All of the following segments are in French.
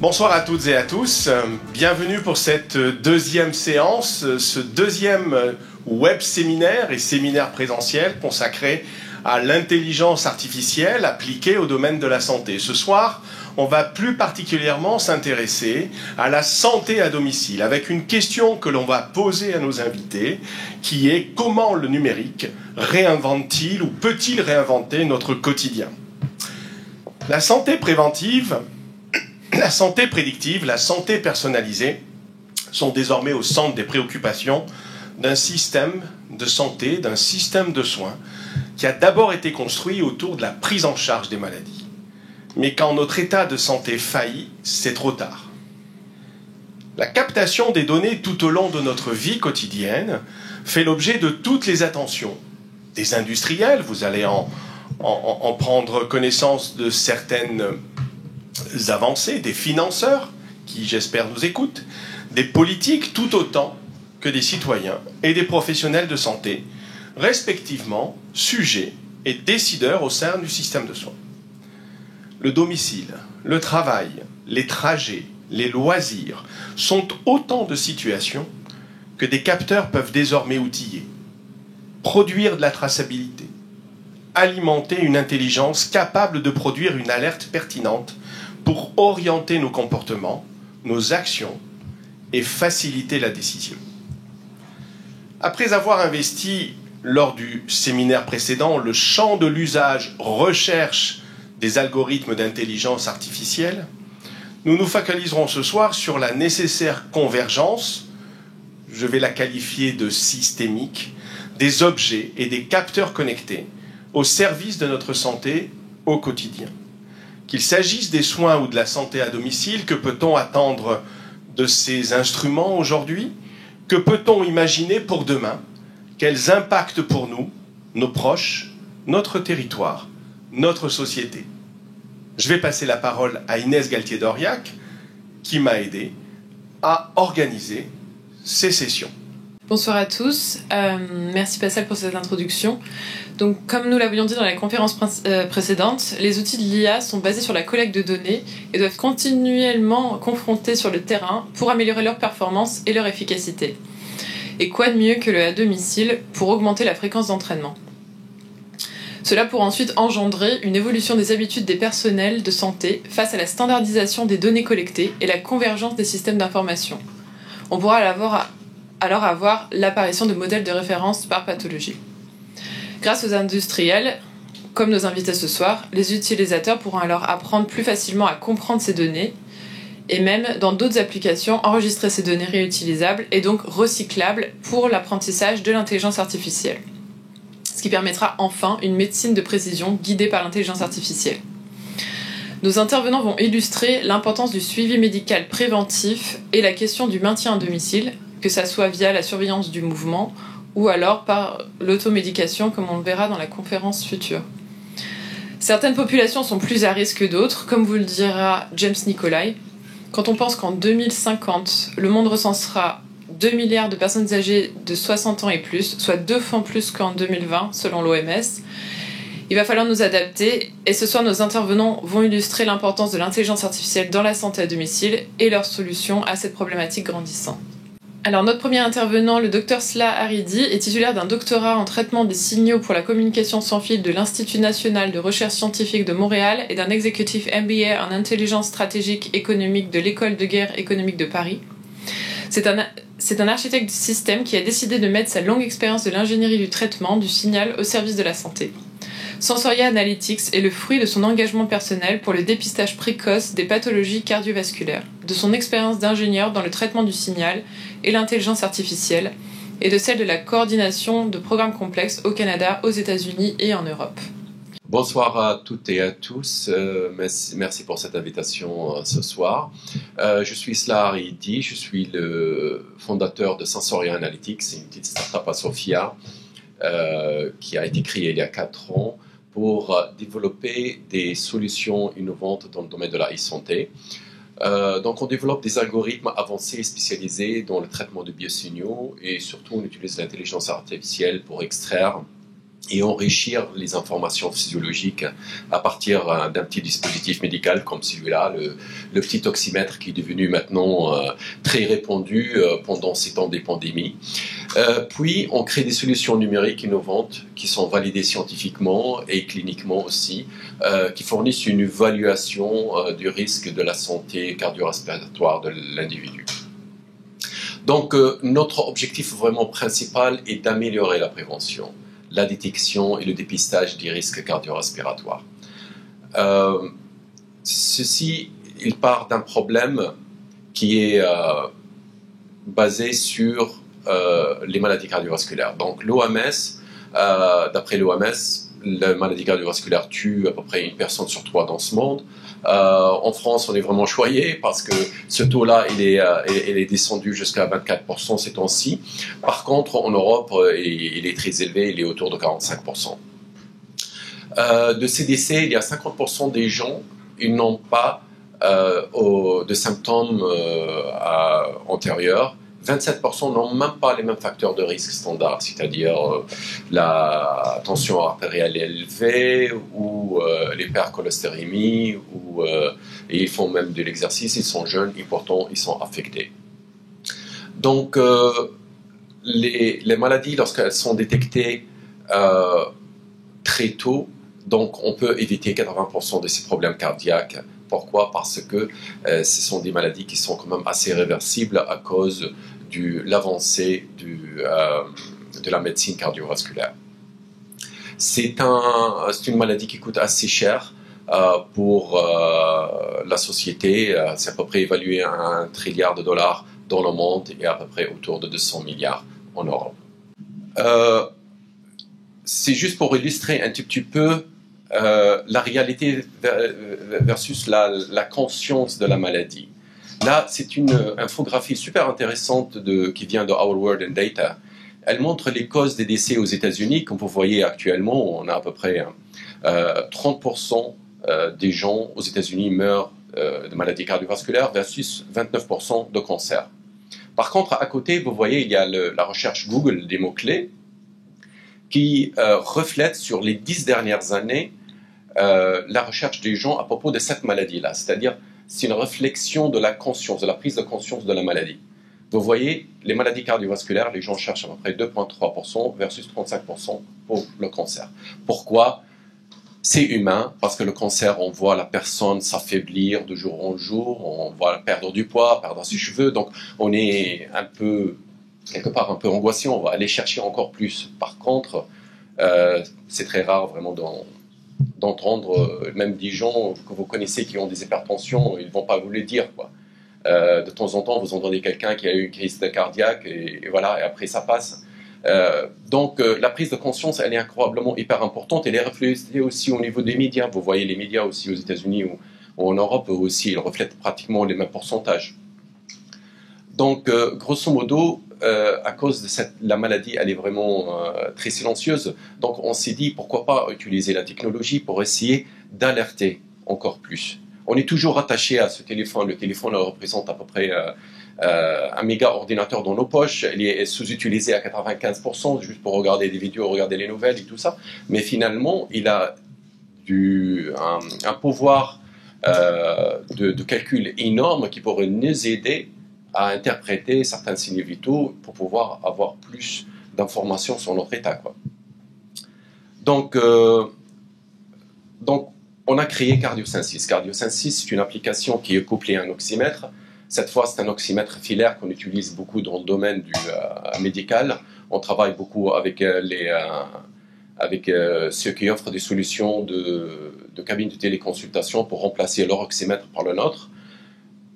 Bonsoir à toutes et à tous, bienvenue pour cette deuxième séance, ce deuxième web séminaire et séminaire présentiel consacré à l'intelligence artificielle appliquée au domaine de la santé. Ce soir, on va plus particulièrement s'intéresser à la santé à domicile, avec une question que l'on va poser à nos invités, qui est comment le numérique réinvente-t-il ou peut-il réinventer notre quotidien ? La santé préventive, la santé prédictive, la santé personnalisée sont désormais au centre des préoccupations d'un système de santé, d'un système de soins qui a d'abord été construit autour de la prise en charge des maladies. Mais quand notre état de santé faillit, c'est trop tard. La captation des données tout au long de notre vie quotidienne fait l'objet de toutes les attentions des industriels. Vous allez en prendre connaissance de certaines avancées, des financeurs qui, j'espère, nous écoutent, des politiques tout autant que des citoyens et des professionnels de santé, respectivement sujets et décideurs au sein du système de soins. Le domicile, le travail, les trajets, les loisirs sont autant de situations que des capteurs peuvent désormais outiller, produire de la traçabilité, alimenter une intelligence capable de produire une alerte pertinente pour orienter nos comportements, nos actions et faciliter la décision. Après avoir investi lors du séminaire précédent le champ de l'usage recherche des algorithmes d'intelligence artificielle, nous nous focaliserons ce soir sur la nécessaire convergence, je vais la qualifier de systémique, des objets et des capteurs connectés au service de notre santé au quotidien. Qu'il s'agisse des soins ou de la santé à domicile, que peut-on attendre de ces instruments aujourd'hui? Que peut-on imaginer pour demain? Quels impacts pour nous, nos proches, notre territoire, notre société? Je vais passer la parole à Inès Galtier-Doriac, qui m'a aidé à organiser ces sessions. Bonsoir à tous, merci Pascal pour cette introduction. Donc, comme nous l'avions dit dans la conférence précédente, les outils de l'IA sont basés sur la collecte de données et doivent continuellement confronter sur le terrain pour améliorer leur performance et leur efficacité. Et quoi de mieux que le à domicile pour augmenter la fréquence d'entraînement? Cela pour ensuite engendrer une évolution des habitudes des personnels de santé face à la standardisation des données collectées et la convergence des systèmes d'information. On pourra alors avoir l'apparition de modèles de référence par pathologie. Grâce aux industriels, comme nos invités ce soir, les utilisateurs pourront alors apprendre plus facilement à comprendre ces données et même, dans d'autres applications, enregistrer ces données réutilisables et donc recyclables pour l'apprentissage de l'intelligence artificielle. Ce qui permettra enfin une médecine de précision guidée par l'intelligence artificielle. Nos intervenants vont illustrer l'importance du suivi médical préventif et la question du maintien à domicile, que ça soit via la surveillance du mouvement ou alors par l'automédication, comme on le verra dans la conférence future. Certaines populations sont plus à risque que d'autres, comme vous le dira James Nicolai. Quand on pense qu'en 2050, le monde recensera 2 milliards de personnes âgées de 60 ans et plus, soit 2 fois plus qu'en 2020, selon l'OMS, il va falloir nous adapter, et ce soir, nos intervenants vont illustrer l'importance de l'intelligence artificielle dans la santé à domicile et leurs solutions à cette problématique grandissante. Alors, notre premier intervenant, le Dr Sla Haridi, est titulaire d'un doctorat en traitement des signaux pour la communication sans fil de l'Institut national de recherche scientifique de Montréal et d'un executive MBA en intelligence stratégique économique de l'École de guerre économique de Paris. C'est un architecte du système qui a décidé de mettre sa longue expérience de l'ingénierie du traitement du signal au service de la santé. Sensoria Analytics est le fruit de son engagement personnel pour le dépistage précoce des pathologies cardiovasculaires, de son expérience d'ingénieur dans le traitement du signal et l'intelligence artificielle, et de celle de la coordination de programmes complexes au Canada, aux États-Unis et en Europe. Bonsoir à toutes et à tous. Merci pour cette invitation ce soir. Je suis Sla Haridi, je suis le fondateur de Sensoria Analytics, c'est une petite start-up à Sofia qui a été créée il y a 4 ans pour développer des solutions innovantes dans le domaine de la e-santé. Donc on développe des algorithmes avancés et spécialisés dans le traitement de biosignaux et surtout on utilise l'intelligence artificielle pour extraire et enrichir les informations physiologiques à partir d'un petit dispositif médical comme celui-là, le petit oxymètre qui est devenu maintenant très répandu pendant ces temps des pandémies. Puis, on crée des solutions numériques innovantes qui sont validées scientifiquement et cliniquement aussi, qui fournissent une évaluation du risque de la santé cardio-respiratoire de l'individu. Donc, notre objectif vraiment principal est d'améliorer la prévention, la détection et le dépistage des risques cardio-respiratoires. Ceci, il part d'un problème qui est basé sur les maladies cardiovasculaires. Donc l'OMS, d'après l'OMS, la maladie cardiovasculaire tue à peu près une personne sur 3 dans ce monde. En France, on est vraiment choyé parce que ce taux-là, il est descendu jusqu'à 24% ces temps-ci. Par contre, en Europe, il est très élevé, il est autour de 45%. De ces décès, il y a 50% des gens, ils n'ont pas de symptômes antérieurs. 27% n'ont même pas les mêmes facteurs de risque standard, c'est-à-dire la tension artérielle élevée ou l'hypercholestérémie, et ils font même de l'exercice, ils sont jeunes et pourtant ils sont affectés. Donc les maladies, lorsqu'elles sont détectées très tôt, donc on peut éviter 80% de ces problèmes cardiaques. Pourquoi? Parce que ce sont des maladies qui sont quand même assez réversibles à cause de l'avancée de la médecine cardiovasculaire. C'est une maladie qui coûte assez cher pour la société. C'est à peu près évalué à $1 trilliard dans le monde et à peu près autour de 200 milliards en Europe. C'est juste pour illustrer un tout petit peu la réalité versus la conscience de la maladie. Là, c'est une infographie super intéressante qui vient de Our World in Data. Elle montre les causes des décès aux États-Unis. Comme vous voyez actuellement, on a à peu près 30% des gens aux États-Unis meurent de maladies cardiovasculaires versus 29% de cancer. Par contre, à côté, vous voyez, il y a la recherche Google des mots-clés qui reflète sur les 10 dernières années la recherche des gens à propos de cette maladie-là. C'est-à-dire, c'est une réflexion de la conscience, de la prise de conscience de la maladie. Vous voyez, les maladies cardiovasculaires, les gens cherchent à peu près 2,3% versus 35% pour le cancer. Pourquoi? C'est humain, parce que le cancer, on voit la personne s'affaiblir de jour en jour, on voit perdre du poids, perdre ses cheveux, donc on est un peu, quelque part un peu angoissé, on va aller chercher encore plus. Par contre, c'est très rare vraiment d'entendre même des gens que vous connaissez qui ont des hypertensions, ils ne vont pas vous le dire, quoi. De temps en temps, vous entendez quelqu'un qui a eu une crise cardiaque et voilà, et après ça passe. Donc la prise de conscience, elle est incroyablement hyper importante. Elle est reflétée aussi au niveau des médias. Vous voyez les médias aussi aux États-Unis ou en Europe aussi, ils reflètent pratiquement les mêmes pourcentages. Donc grosso modo, à cause de la maladie, elle est vraiment très silencieuse. Donc on s'est dit pourquoi pas utiliser la technologie pour essayer d'alerter encore plus. On est toujours attaché à ce téléphone. Le téléphone représente à peu près un méga ordinateur dans nos poches. Il est sous-utilisé à 95% juste pour regarder des vidéos, regarder les nouvelles et tout ça. Mais finalement, il a un pouvoir de calcul énorme qui pourrait nous aider à interpréter certains signes vitaux pour pouvoir avoir plus d'informations sur notre état, quoi. Donc, on a créé CardioSenstis. CardioSenstis, c'est une application qui est couplée à un oxymètre. Cette fois, c'est un oxymètre filaire qu'on utilise beaucoup dans le domaine médical. On travaille beaucoup avec ceux qui offrent des solutions de cabines de téléconsultation pour remplacer leur oxymètre par le nôtre,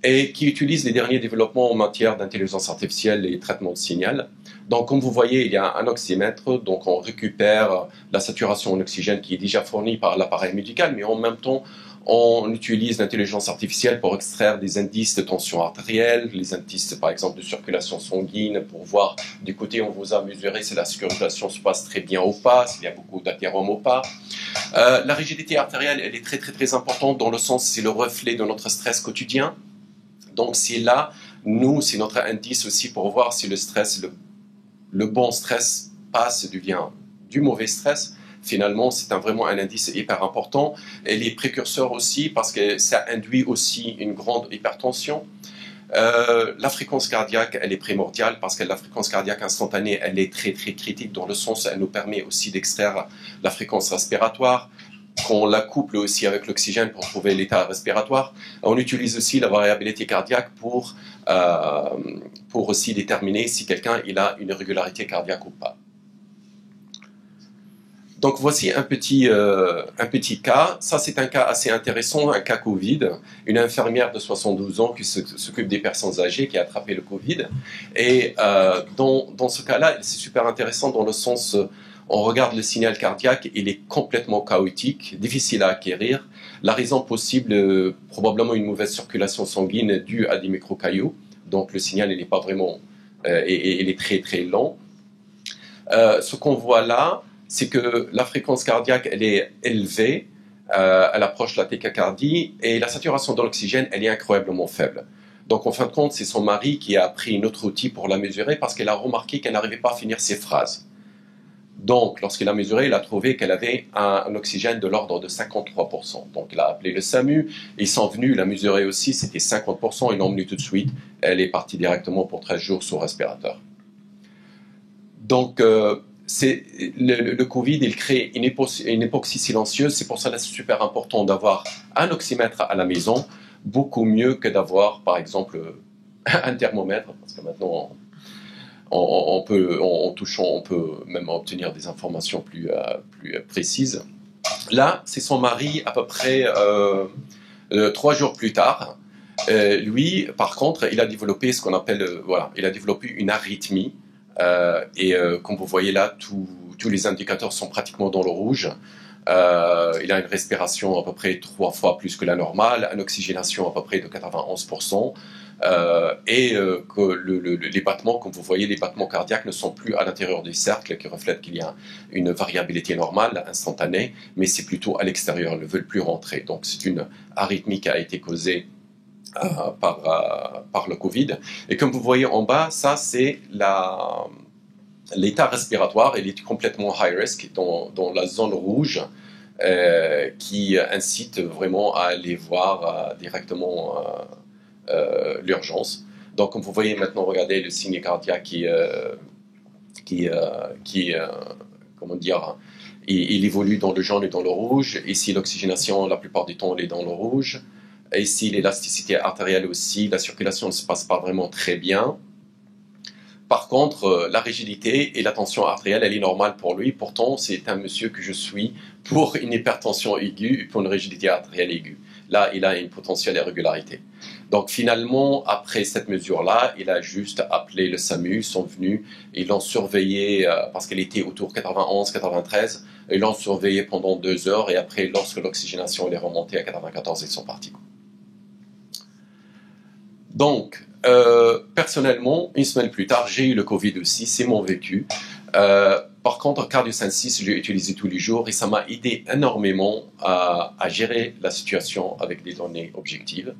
et qui utilisent les derniers développements en matière d'intelligence artificielle et traitement de signal. Donc, comme vous voyez, il y a un oxymètre, donc on récupère la saturation en oxygène qui est déjà fournie par l'appareil médical, mais en même temps, on utilise l'intelligence artificielle pour extraire des indices de tension artérielle, les indices, par exemple, de circulation sanguine, pour voir du côté on vous a mesuré si la circulation se passe très bien ou pas, s'il y a beaucoup d'athérome ou pas. La rigidité artérielle, elle est très, très, très importante dans le sens, c'est le reflet de notre stress quotidien. Donc, c'est là, nous, c'est notre indice aussi pour voir si le stress, le bon stress devient du mauvais stress. finalement, c'est vraiment un indice hyper important. Et les précurseurs aussi, parce que ça induit aussi une grande hypertension. La fréquence cardiaque, elle est primordiale parce que la fréquence cardiaque instantanée, elle est très très critique dans le sens où elle nous permet aussi d'extraire la fréquence respiratoire, qu'on la couple aussi avec l'oxygène pour trouver l'état respiratoire. On utilise aussi la variabilité cardiaque pour aussi déterminer si quelqu'un il a une irrégularité cardiaque ou pas. Donc voici un petit cas. Ça c'est un cas assez intéressant, un cas Covid. Une infirmière de 72 ans qui s'occupe des personnes âgées qui a attrapé le Covid. Et dans ce cas-là, c'est super intéressant dans le sens, on regarde le signal cardiaque, il est complètement chaotique, difficile à acquérir. La raison possible, probablement une mauvaise circulation sanguine due à des microcailloux. Donc le signal il n'est pas vraiment, il est très très lent. Ce qu'on voit là, c'est que la fréquence cardiaque, elle est élevée, elle approche la tachycardie, et la saturation de l'oxygène, elle est incroyablement faible. Donc, en fin de compte, c'est son mari qui a pris notre outil pour la mesurer parce qu'elle a remarqué qu'elle n'arrivait pas à finir ses phrases. Donc, lorsqu'il a mesuré, il a trouvé qu'elle avait un oxygène de l'ordre de 53%. Donc, il a appelé le SAMU, ils sont venus la mesurer aussi, c'était 50%, ils l'ont emmenée tout de suite. Elle est partie directement pour 13 jours sous respirateur. Donc, le Covid, il crée une hypoxie silencieuse. C'est pour ça que c'est super important d'avoir un oxymètre à la maison, beaucoup mieux que d'avoir, par exemple, un thermomètre, parce que maintenant, en touchant, on peut même obtenir des informations plus précises. Là, c'est son mari à peu près 3 jours plus tard. Lui, par contre, il a développé ce qu'on appelle, il a développé une arythmie. Comme vous voyez là, tous les indicateurs sont pratiquement dans le rouge. Il a une respiration à peu près 3 fois plus que la normale, une oxygénation à peu près de 91%, que les battements, comme vous voyez, les battements cardiaques ne sont plus à l'intérieur du cercle, qui reflètent qu'il y a une variabilité normale, instantanée, mais c'est plutôt à l'extérieur, ils ne veulent plus rentrer. Donc c'est une arythmie qui a été causée par le Covid. Et comme vous voyez en bas, ça c'est l'état respiratoire. Il est complètement high risk dans la zone rouge qui incite vraiment à aller voir directement l'urgence. Donc comme vous voyez maintenant, regardez le signe cardiaque comment dire, il évolue dans le jaune et dans le rouge. Ici l'oxygénation, la plupart du temps, elle est dans le rouge. Et ici, l'élasticité artérielle aussi, la circulation ne se passe pas vraiment très bien. Par contre, la rigidité et la tension artérielle, elle est normale pour lui. Pourtant, c'est un monsieur que je suis pour une hypertension aiguë et pour une rigidité artérielle aiguë. Là, il a une potentielle irrégularité. Donc finalement, après cette mesure-là, il a juste appelé le SAMU, ils sont venus, ils l'ont surveillé parce qu'elle était autour 91-93, ils l'ont surveillé pendant 2 heures et après, lorsque l'oxygénation est remontée à 94, ils sont partis. Donc, personnellement, une semaine plus tard, j'ai eu le Covid aussi, c'est mon vécu. Par contre, CardioSense, je l'ai utilisé tous les jours et ça m'a aidé énormément à gérer la situation avec des données objectives.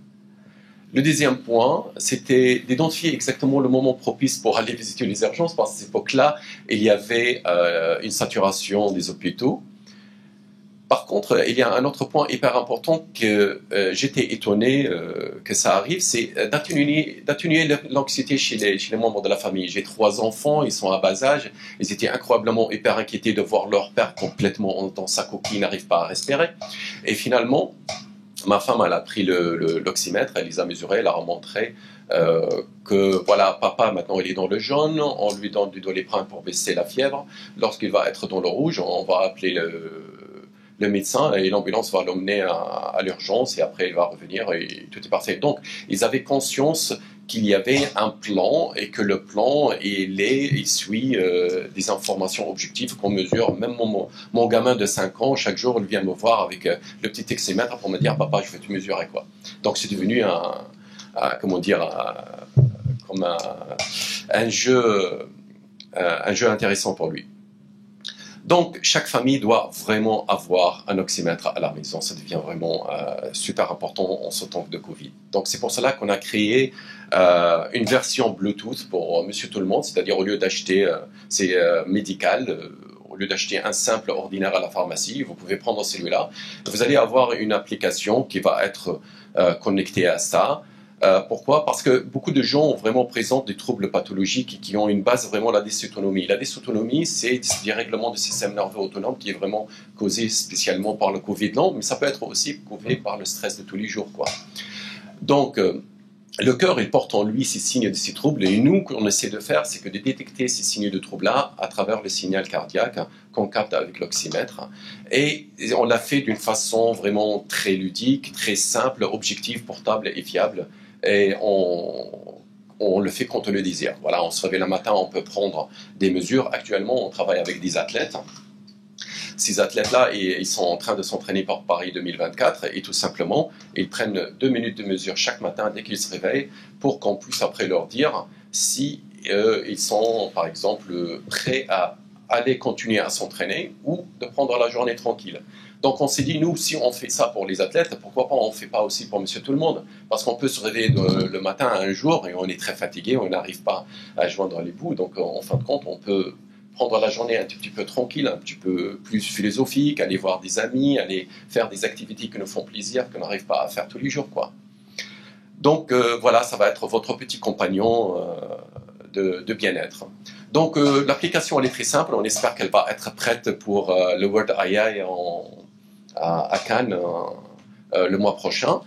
Le deuxième point, c'était d'identifier exactement le moment propice pour aller visiter les urgences, parce qu'à cette époque-là, il y avait une saturation des hôpitaux. Par contre, il y a un autre point hyper important que j'étais étonné que ça arrive, c'est d'atténuer l'anxiété chez les membres de la famille. J'ai 3 enfants, ils sont à bas âge, ils étaient incroyablement hyper inquiétés de voir leur père complètement dans sa coquille, n'arrive pas à respirer. Et finalement, ma femme, elle a pris l'oxymètre, elle les a mesurés, elle a remontré que voilà, papa maintenant il est dans le jaune, on lui donne du doliprane pour baisser la fièvre. Lorsqu'il va être dans le rouge, on va appeler le médecin et l'ambulance va l'emmener à l'urgence et après il va revenir et tout est parfait. Donc ils avaient conscience qu'il y avait un plan et que le plan il suit des informations objectives qu'on mesure. Même mon gamin de 5 ans, chaque jour il vient me voir avec le petit oxymètre pour me dire papa je vais te mesurer quoi. Donc c'est devenu comme un jeu intéressant pour lui. Donc, chaque famille doit vraiment avoir un oxymètre à la maison. Ça devient vraiment super important en ce temps de Covid. Donc, c'est pour cela qu'on a créé une version Bluetooth pour Monsieur Tout le Monde. C'est-à-dire, au lieu d'acheter, c'est médical, au lieu d'acheter un simple ordinaire à la pharmacie, vous pouvez prendre celui-là. Vous allez avoir une application qui va être connectée à ça. Pourquoi? Parce que beaucoup de gens vraiment présentent des troubles pathologiques qui ont une base vraiment la dysautonomie. La dysautonomie, c'est des dérèglements du système nerveux autonome qui est vraiment causé spécialement par le Covid long, mais ça peut être aussi causé par le stress de tous les jours, quoi. Donc, le cœur, il porte en lui ces signes de ces troubles, et nous, ce qu'on essaie de faire, c'est que de détecter ces signes de troubles-là à travers le signal cardiaque qu'on capte avec l'oxymètre. Et on l'a fait d'une façon vraiment très ludique, très simple, objective, portable et fiable. Et on le fait quand on le désire. Voilà, on se réveille le matin, on peut prendre des mesures. Actuellement, on travaille avec des athlètes. Ces athlètes-là, ils sont en train de s'entraîner pour Paris 2024 et tout simplement, ils prennent 2 minutes de mesure chaque matin dès qu'ils se réveillent pour qu'on puisse après leur dire si ils sont, par exemple, prêts à aller continuer à s'entraîner ou de prendre la journée tranquille. Donc on s'est dit, nous, si on fait ça pour les athlètes, pourquoi pas on ne fait pas aussi pour monsieur tout le monde? Parce qu'on peut se réveiller le matin un jour et on est très fatigué, on n'arrive pas à joindre les bouts. Donc en fin de compte, on peut prendre la journée un petit peu tranquille, un petit peu plus philosophique, aller voir des amis, aller faire des activités qui nous font plaisir, qu'on n'arrive pas à faire tous les jours, quoi. Donc voilà, ça va être votre petit compagnon de bien-être. Donc l'application, elle est très simple, on espère qu'elle va être prête pour le World AI à Cannes le mois prochain.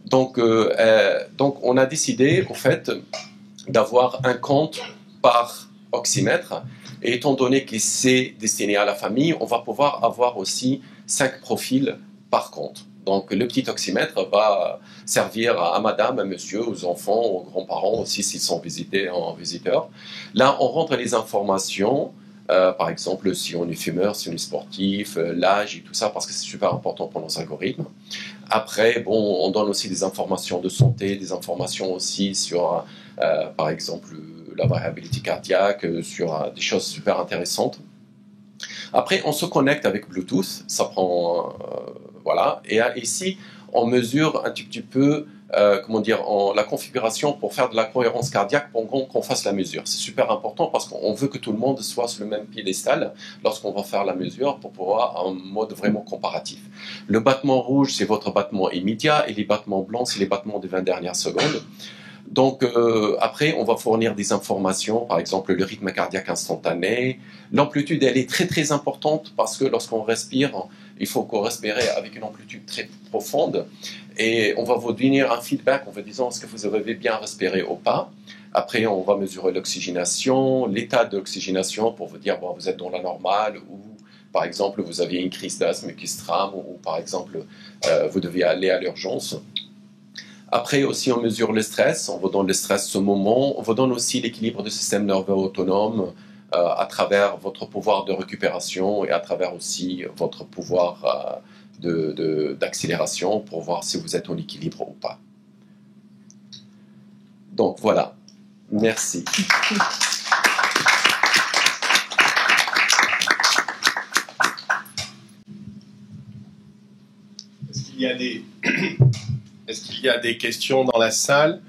Donc on a décidé, au fait, d'avoir un compte par oxymètre. Et étant donné que c'est destiné à la famille, on va pouvoir avoir aussi 5 profils par compte. Donc le petit oxymètre va servir à madame, à monsieur, aux enfants, aux grands-parents aussi s'ils sont visités en visiteur. Là, on rentre les informations, par exemple si on est fumeur, si on est sportif, l'âge et tout ça, parce que c'est super important pour nos algorithmes. Après, bon, on donne aussi des informations de santé, des informations aussi sur, par exemple, la variabilité cardiaque, sur des choses super intéressantes. Après, on se connecte avec Bluetooth, ça prend, voilà, et ici, on mesure un petit peu, la configuration pour faire de la cohérence cardiaque pendant qu'on fasse la mesure. C'est super important parce qu'on veut que tout le monde soit sur le même piédestal lorsqu'on va faire la mesure pour pouvoir en mode vraiment comparatif. Le battement rouge, c'est votre battement immédiat et les battements blancs, c'est les battements des 20 dernières secondes. Donc après, on va fournir des informations, par exemple le rythme cardiaque instantané. L'amplitude, elle est très très importante parce que lorsqu'on respire, il faut qu'on respire avec une amplitude très profonde et on va vous donner un feedback en vous disant est-ce que vous avez bien respiré ou pas. Après, on va mesurer l'oxygénation, l'état de l'oxygénation pour vous dire bon, vous êtes dans la normale ou par exemple vous aviez une crise d'asthme qui se trame ou par exemple vous devez aller à l'urgence. Après aussi, on mesure le stress, on vous donne le stress ce moment, on vous donne aussi l'équilibre du système nerveux autonome à travers votre pouvoir de récupération et à travers aussi votre pouvoir d'accélération pour voir si vous êtes en équilibre ou pas. Donc voilà, merci. Est-ce qu'il y a des questions dans la salle?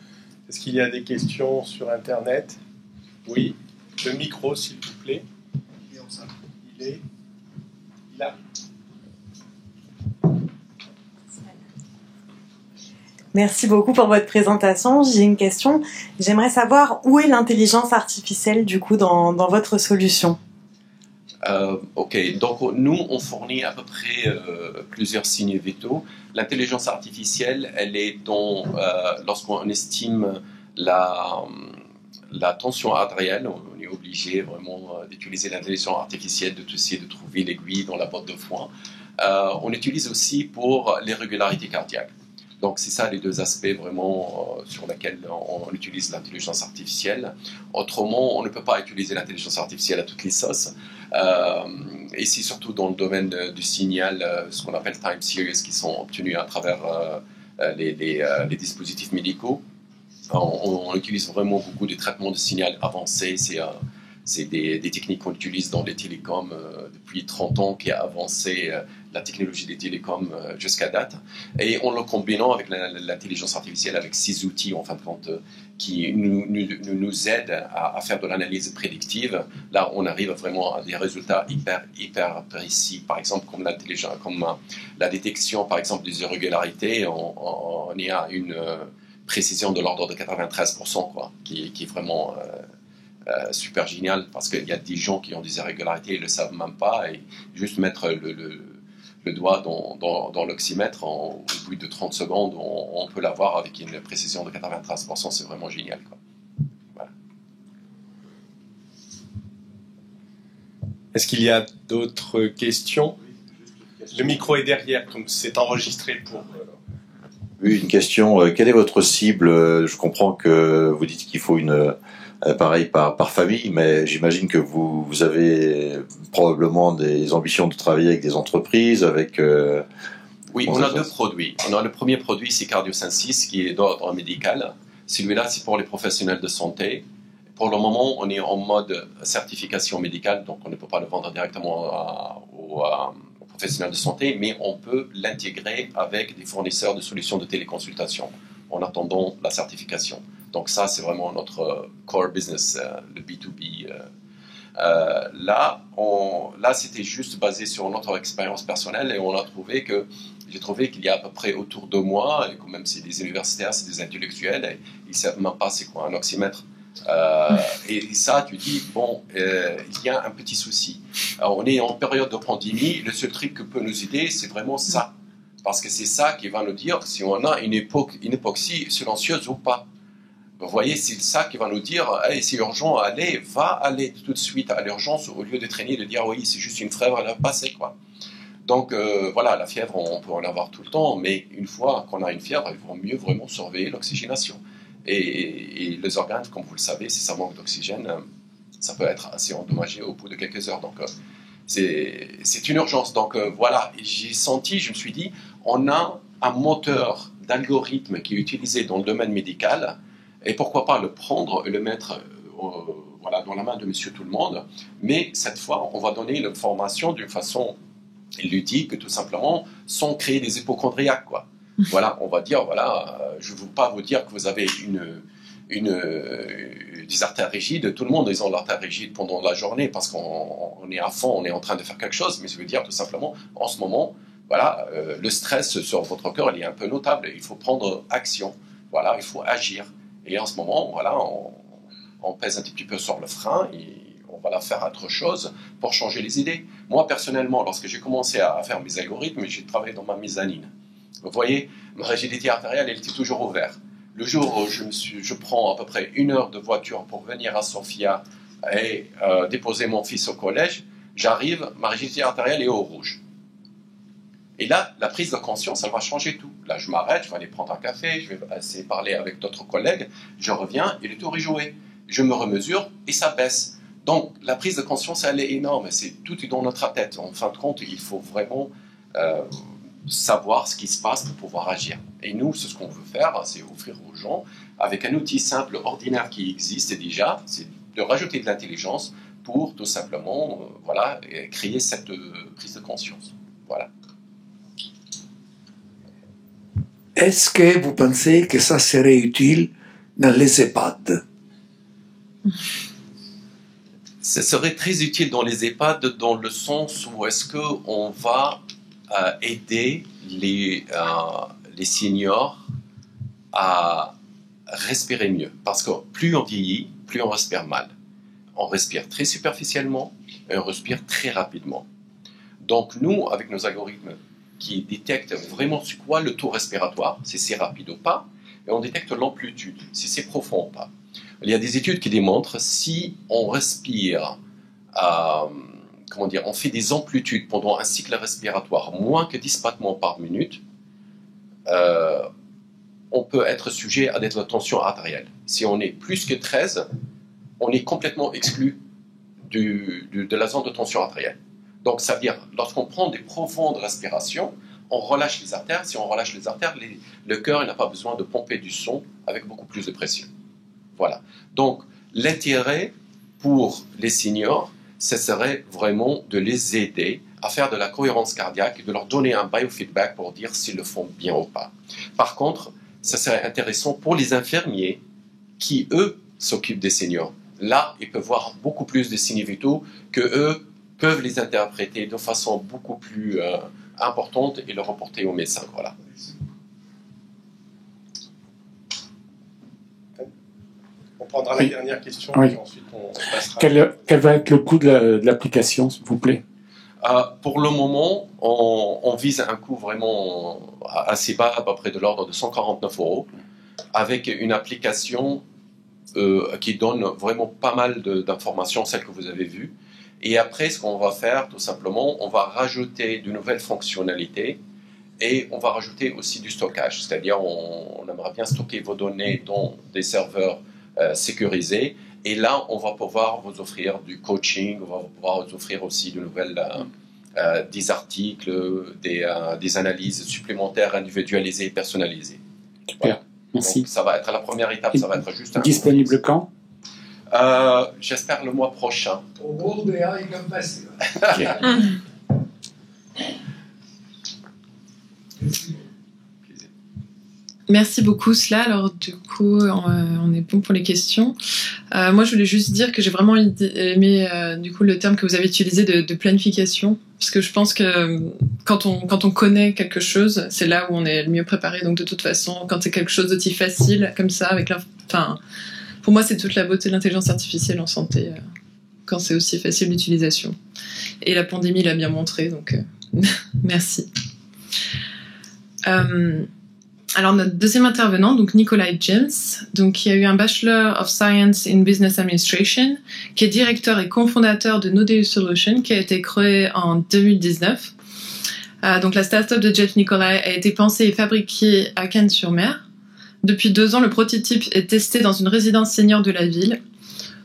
Est-ce qu'il y a des questions sur Internet? Oui. Le micro, s'il vous plaît. Il est là. Merci beaucoup pour votre présentation. J'ai une question. J'aimerais savoir où est l'intelligence artificielle du coup dans votre solution. Ok, donc nous on fournit à peu près plusieurs signes vitaux. L'intelligence artificielle, elle est lorsqu'on estime la tension artérielle, on est obligé vraiment d'utiliser l'intelligence artificielle, essayer de trouver l'aiguille dans la botte de foin. On utilise aussi pour les régularités cardiaques. Donc c'est ça les deux aspects vraiment sur lesquels on utilise l'intelligence artificielle. Autrement, on ne peut pas utiliser l'intelligence artificielle à toutes les sauces. Et c'est surtout dans le domaine du signal, ce qu'on appelle time series, qui sont obtenus à travers les dispositifs médicaux. On utilise vraiment beaucoup de traitements de signal avancés. C'est des techniques qu'on utilise dans les télécoms depuis 30 ans, qui a avancé la technologie des télécoms jusqu'à date. Et en le combinant avec l'intelligence artificielle, avec ces outils, en fin de compte, qui nous aident à faire de l'analyse prédictive, là, on arrive vraiment à des résultats hyper précis. Par exemple, comme la détection, par exemple, des irrégularités, on y a une précision de l'ordre de 93%, quoi, qui est vraiment super génial, parce qu'il y a des gens qui ont des irrégularités et ne le savent même pas, et juste mettre le doigt dans l'oxymètre, au bout de 30 secondes, on peut l'avoir avec une précision de 93%, c'est vraiment génial, quoi. Voilà. Est-ce qu'il y a d'autres questions? Le micro est derrière, donc c'est enregistré pour... Oui, une question. Quelle est votre cible? Je comprends que vous dites qu'il faut pareil par famille, mais j'imagine que vous avez probablement des ambitions de travailler avec des entreprises, avec... Oui, on a deux produits. On a le premier produit, c'est CardioSensis, qui est d'ordre médical. Celui-là, c'est pour les professionnels de santé. Pour le moment, on est en mode certification médicale, donc on ne peut pas le vendre directement aux professionnels de santé, mais on peut l'intégrer avec des fournisseurs de solutions de téléconsultation en attendant la certification. Donc ça, c'est vraiment notre core business, le B2B. Là, c'était juste basé sur notre expérience personnelle, et j'ai trouvé qu'il y a à peu près autour de moi, et quand même c'est des universitaires, c'est des intellectuels, et ils ne savent même pas c'est quoi un oxymètre. Et ça, tu dis, bon, il y a un petit souci. Alors, on est en période de pandémie, le seul truc que peut nous aider, c'est vraiment ça. Parce que c'est ça qui va nous dire si on a une hypoxie silencieuse ou pas. Vous voyez, c'est ça qui va nous dire, hey, c'est urgent, va aller tout de suite à l'urgence, au lieu de traîner, de dire, oui, c'est juste une fièvre, elle va passer, quoi. Donc, voilà, la fièvre, on peut en avoir tout le temps, mais une fois qu'on a une fièvre, il vaut mieux vraiment surveiller l'oxygénation. Et les organes, comme vous le savez, si ça manque d'oxygène, ça peut être assez endommagé au bout de quelques heures. Donc, c'est une urgence. Donc, voilà, je me suis dit, on a un moteur d'algorithme qui est utilisé dans le domaine médical, et pourquoi pas le prendre et le mettre dans la main de monsieur tout le monde. Mais cette fois, on va donner l'information d'une façon ludique, tout simplement, sans créer des hypochondriaques, quoi. Voilà, on va dire, je ne veux pas vous dire que vous avez des artères rigides. Tout le monde ils ont l'artère rigide pendant la journée parce qu'on est à fond, on est en train de faire quelque chose. Mais je veux dire tout simplement, en ce moment, le stress sur votre cœur, il est un peu notable. Il faut prendre action. Voilà, il faut agir. Et en ce moment, on pèse un petit peu sur le frein et on va faire autre chose pour changer les idées. Moi, personnellement, lorsque j'ai commencé à faire mes algorithmes, j'ai travaillé dans ma mezzanine. Vous voyez, ma rigidité artérielle, elle était toujours ouverte. Le jour où je prends à peu près 1 heure de voiture pour venir à Sofia et déposer mon fils au collège, j'arrive, ma rigidité artérielle est au rouge. Et là, la prise de conscience, elle va changer tout. Là, je m'arrête, je vais aller prendre un café, je vais essayer de parler avec d'autres collègues, je reviens et le tour est joué. Je me remesure et ça baisse. Donc, la prise de conscience, elle est énorme. Tout est dans notre tête. En fin de compte, il faut vraiment savoir ce qui se passe pour pouvoir agir. Et nous, ce qu'on veut faire, c'est offrir aux gens, avec un outil simple, ordinaire qui existe déjà, c'est de rajouter de l'intelligence pour tout simplement créer cette prise de conscience. Voilà. Est-ce que vous pensez que ça serait utile dans les EHPAD? Ça serait très utile dans les EHPAD dans le sens où est-ce qu'on va aider les seniors à respirer mieux. Parce que plus on vieillit, plus on respire mal. On respire très superficiellement et on respire très rapidement. Donc nous, avec nos algorithmes qui détectent vraiment c'est quoi le taux respiratoire, si c'est rapide ou pas, et on détecte l'amplitude, si c'est profond ou pas. Il y a des études qui démontrent si on respire, on fait des amplitudes pendant un cycle respiratoire moins que 10 battements par minute, on peut être sujet à des tensions artérielles. Si on est plus que 13, on est complètement exclu de la zone de tension artérielle. Donc, ça veut dire, lorsqu'on prend des profondes respirations, on relâche les artères. Si on relâche les artères, le cœur n'a pas besoin de pomper du sang avec beaucoup plus de pression. Voilà. Donc, l'intérêt pour les seniors, ce serait vraiment de les aider à faire de la cohérence cardiaque et de leur donner un biofeedback pour dire s'ils le font bien ou pas. Par contre, ça serait intéressant pour les infirmiers qui, eux, s'occupent des seniors. Là, ils peuvent voir beaucoup plus de signes vitaux que eux peuvent les interpréter de façon beaucoup plus importante et le reporter au médecin. Voilà. On prendra la dernière question Oui. et ensuite on passera. Quel va être le coût de l'application, s'il vous plaît? Pour le moment, on vise un coût vraiment assez bas, à peu près de l'ordre de 149 €, avec une application qui donne vraiment pas mal d'informations, celles que vous avez vues. Et après, ce qu'on va faire, tout simplement, on va rajouter de nouvelles fonctionnalités et on va rajouter aussi du stockage. C'est-à-dire, on aimerait bien stocker vos données dans des serveurs sécurisés. Et là, on va pouvoir vous offrir du coaching, on va pouvoir vous offrir aussi de nouvelles, des articles, des analyses supplémentaires individualisées et personnalisées. Super, Voilà. merci. Donc, ça va être la première étape, ça va être juste un... Disponible quand? J'espère le mois prochain. Au gros, BA, il va me passer. Ok. Merci beaucoup, Sla. Alors, du coup, on est bon pour les questions. Moi, je voulais juste dire que j'ai vraiment aimé, du coup, le terme que vous avez utilisé de planification. Parce que je pense que quand on connaît quelque chose, c'est là où on est le mieux préparé. Donc, de toute façon, quand c'est quelque chose d'aussi facile, comme ça, pour moi, c'est toute la beauté de l'intelligence artificielle en santé, quand c'est aussi facile d'utilisation. Et la pandémie l'a bien montré, donc merci. Alors, notre deuxième intervenant, donc Nikolai James, donc qui a eu un Bachelor of Science in Business Administration, qui est directeur et cofondateur de Nodeus Solutions, qui a été créé en 2019. Donc, la start-up de Jeff Nikolai a été pensée et fabriquée à Cannes-sur-Mer. Depuis 2 ans, le prototype est testé dans une résidence senior de la ville.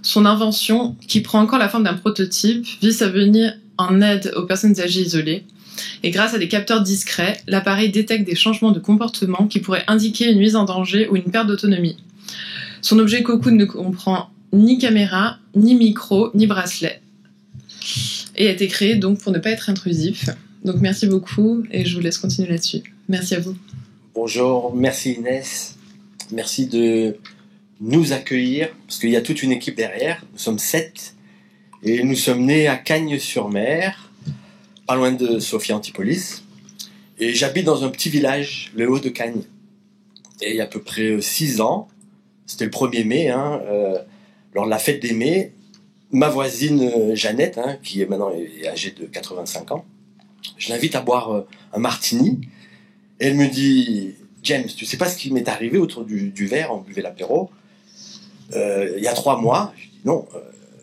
Son invention, qui prend encore la forme d'un prototype, vise à venir en aide aux personnes âgées isolées. Et grâce à des capteurs discrets, l'appareil détecte des changements de comportement qui pourraient indiquer une mise en danger ou une perte d'autonomie. Son objet Cocoon ne comprend ni caméra, ni micro, ni bracelet. Et a été créé donc pour ne pas être intrusif. Donc merci beaucoup et je vous laisse continuer là-dessus. Merci à vous. Bonjour, merci Inès. Merci de nous accueillir, parce qu'il y a toute une équipe derrière. Nous sommes 7 et nous sommes nés à Cagnes-sur-Mer, pas loin de Sophia Antipolis. Et j'habite dans un petit village, le Haut de Cagnes. Et il y a à peu près 6 ans, c'était le 1er mai, lors de la fête des mai, ma voisine Jeannette, qui est maintenant âgée de 85 ans, je l'invite à boire un martini. Et elle me dit... James, tu sais pas ce qui m'est arrivé autour du verre, on buvait l'apéro, il y a 3 mois. Je dis non,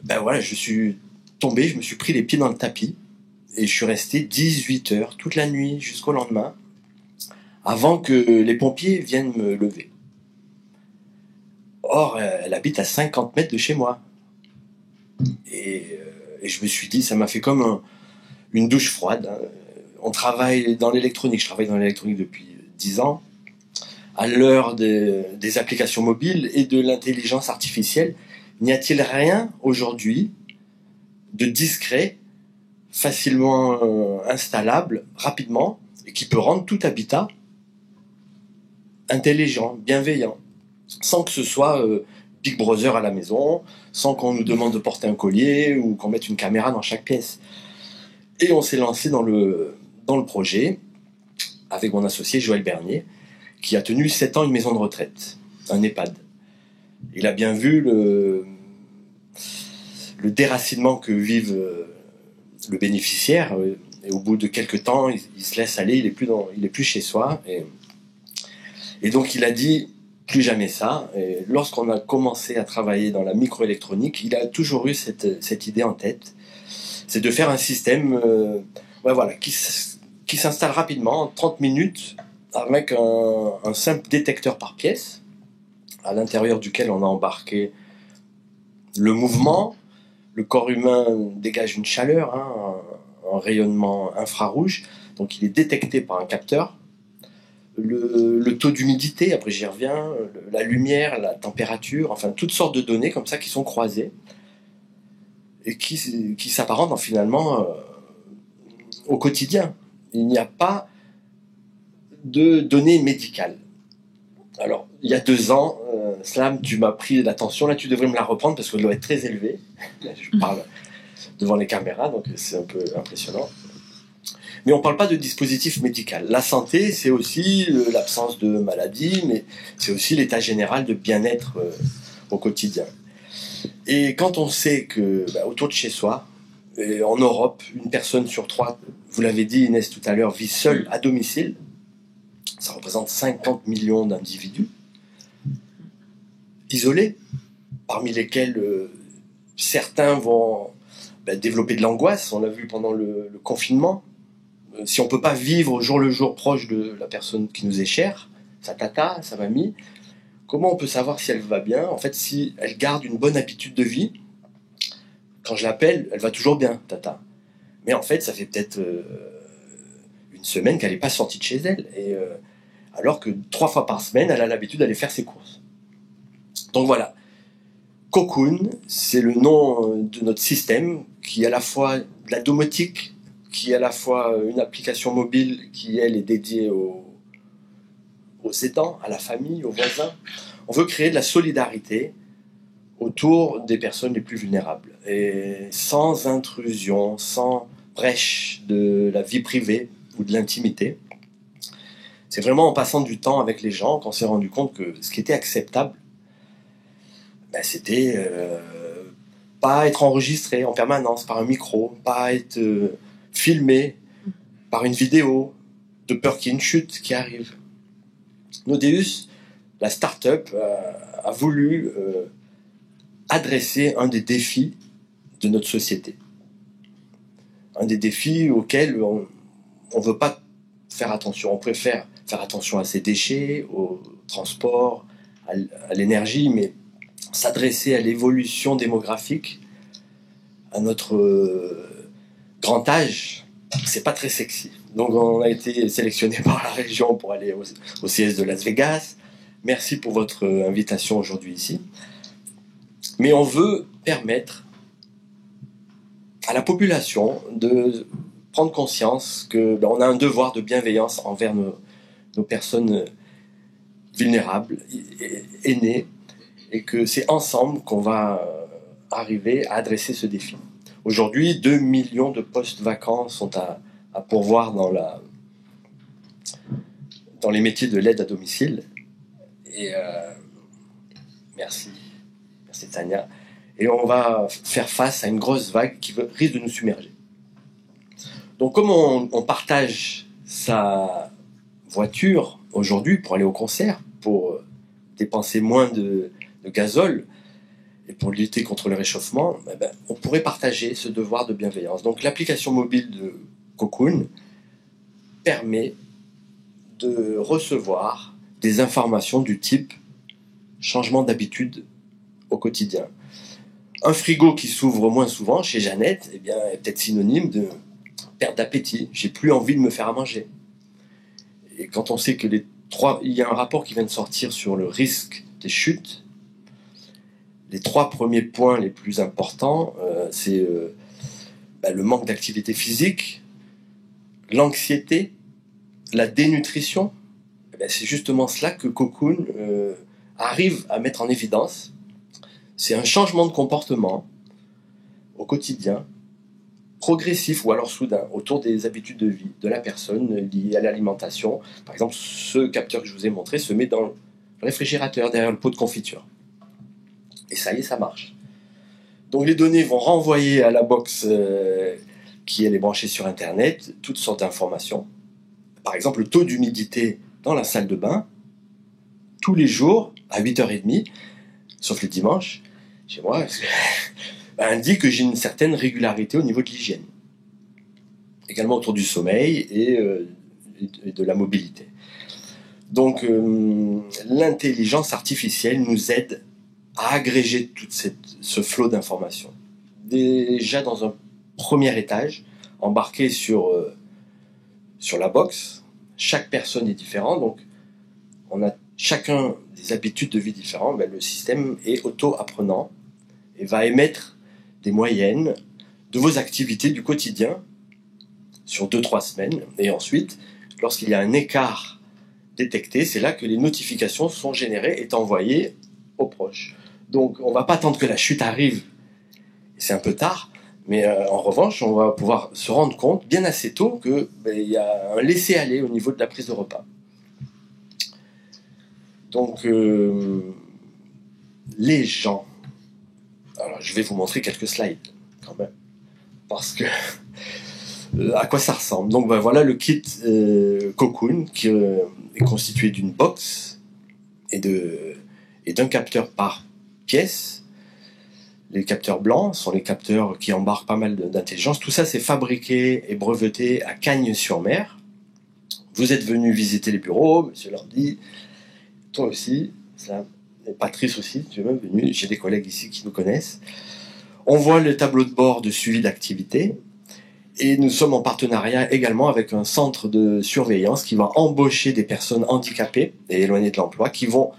ben voilà, je suis tombé, je me suis pris les pieds dans le tapis et je suis resté 18 heures toute la nuit jusqu'au lendemain avant que les pompiers viennent me lever. Or, elle habite à 50 mètres de chez moi. Et je me suis dit, ça m'a fait comme une douche froide. On travaille dans l'électronique, je travaille dans l'électronique depuis 10 ans. À l'heure des applications mobiles et de l'intelligence artificielle, n'y a-t-il rien aujourd'hui de discret, facilement installable, rapidement, et qui peut rendre tout habitat intelligent, bienveillant, sans que ce soit Big Brother à la maison, sans qu'on nous demande de porter un collier ou qu'on mette une caméra dans chaque pièce. Et on s'est lancé dans le projet avec mon associé Joël Bernier, qui a tenu 7 ans une maison de retraite, un EHPAD. Il a bien vu le déracinement que vive le bénéficiaire, et au bout de quelques temps, il se laisse aller, il est plus chez soi, et donc il a dit plus jamais ça. Et lorsqu'on a commencé à travailler dans la microélectronique, il a toujours eu cette idée en tête, c'est de faire un système qui s'installe rapidement, en 30 minutes, avec un simple détecteur par pièce, à l'intérieur duquel on a embarqué le mouvement. Le corps humain dégage une chaleur, un rayonnement infrarouge, donc il est détecté par un capteur. Le taux d'humidité, après j'y reviens, la lumière, la température, enfin toutes sortes de données comme ça qui sont croisées. et qui s'apparente finalement au quotidien. Il n'y a pas de données médicales. Alors, il y a 2 ans, Slam, tu m'as pris l'attention, là tu devrais me la reprendre parce qu'elle doit être très élevée. Je parle devant les caméras, donc c'est un peu impressionnant. Mais on ne parle pas de dispositif médical. La santé, c'est aussi l'absence de maladie, mais c'est aussi l'état général de bien-être au quotidien. Et quand on sait que autour de chez soi, et en Europe, une personne sur 3, vous l'avez dit Inès tout à l'heure, vit seule à domicile, ça représente 50 millions d'individus isolés, parmi lesquels certains vont développer de l'angoisse, on l'a vu pendant le confinement. Si on ne peut pas vivre au jour le jour proche de la personne qui nous est chère, sa tata, sa mamie, comment on peut savoir si elle va bien? En fait, si elle garde une bonne habitude de vie, quand je l'appelle, elle va toujours bien, tata. Mais en fait, ça fait peut-être une semaine qu'elle n'est pas sortie de chez elle. Et, alors que 3 fois par semaine, elle a l'habitude d'aller faire ses courses. Donc voilà. Cocoon, c'est le nom de notre système qui est à la fois de la domotique, qui est à la fois une application mobile qui, elle, est dédiée aux aidants, à la famille, aux voisins. On veut créer de la solidarité autour des personnes les plus vulnérables. Et sans intrusion, sans brèche de la vie privée ou de l'intimité. C'est vraiment en passant du temps avec les gens qu'on s'est rendu compte que ce qui était acceptable, c'était pas être enregistré en permanence par un micro, pas être filmé par une vidéo, de peur qu'il y ait une chute qui arrive. Nodeus, la start-up, a voulu adresser un des défis de notre société. Un des défis auxquels on ne veut pas faire attention. On préfère faire attention à ses déchets, au transport, à l'énergie, mais s'adresser à l'évolution démographique, à notre grand âge, c'est pas très sexy. Donc on a été sélectionné par la région pour aller au CS de Las Vegas. Merci pour votre invitation aujourd'hui ici. Mais on veut permettre à la population de prendre conscience que on a un devoir de bienveillance envers nos personnes vulnérables, aînées, et que c'est ensemble qu'on va arriver à adresser ce défi. Aujourd'hui, 2 millions de postes vacants sont à pourvoir dans les métiers de l'aide à domicile. Et merci Tania. Et on va faire face à une grosse vague qui risque de nous submerger. Donc comme on partage sa voiture aujourd'hui pour aller au concert, pour dépenser moins de gazole et pour lutter contre le réchauffement, on pourrait partager ce devoir de bienveillance. Donc l'application mobile de Cocoon permet de recevoir des informations du type changement d'habitude au quotidien. Un frigo qui s'ouvre moins souvent chez Jeannette est peut-être synonyme de perte d'appétit. J'ai plus envie de me faire à manger. Et quand on sait que il y a un rapport qui vient de sortir sur le risque des chutes, les 3 premiers points les plus importants, c'est le manque d'activité physique, l'anxiété, la dénutrition. C'est justement cela que Cocoon arrive à mettre en évidence. C'est un changement de comportement au quotidien, progressif ou alors soudain, autour des habitudes de vie de la personne liées à l'alimentation. Par exemple, ce capteur que je vous ai montré se met dans le réfrigérateur, derrière le pot de confiture. Et ça y est, ça marche. Donc les données vont renvoyer à la box qui elle est branchée sur Internet toutes sortes d'informations. Par exemple, le taux d'humidité dans la salle de bain, tous les jours, à 8h30, sauf le dimanche, chez moi, indique que j'ai une certaine régularité au niveau de l'hygiène. Également autour du sommeil et de la mobilité. Donc l'intelligence artificielle nous aide à agréger tout ce flot d'informations. Déjà dans un premier étage, embarqué sur la box, chaque personne est différente, donc on a chacun des habitudes de vie différentes. Le système est auto-apprenant et va émettre des moyennes, de vos activités du quotidien sur 2-3 semaines. Et ensuite, lorsqu'il y a un écart détecté, c'est là que les notifications sont générées et envoyées aux proches. Donc on ne va pas attendre que la chute arrive, c'est un peu tard, mais en revanche, on va pouvoir se rendre compte bien assez tôt qu'il y a un laisser-aller au niveau de la prise de repas. Donc les gens, alors je vais vous montrer quelques slides quand même, parce que à quoi ça ressemble. Donc voilà le kit Cocoon qui est constitué d'une box et d'un capteur par pièce. Les capteurs blancs sont les capteurs qui embarquent pas mal d'intelligence. Tout ça c'est fabriqué et breveté à Cagnes-sur-Mer. Vous êtes venu visiter les bureaux, monsieur Lordi, toi aussi, ça, et Patrice aussi, tu es même venu, j'ai des collègues ici qui nous connaissent. On voit le tableau de bord de suivi d'activité. Et nous sommes en partenariat également avec un centre de surveillance qui va embaucher des personnes handicapées et éloignées de l'emploi qui vont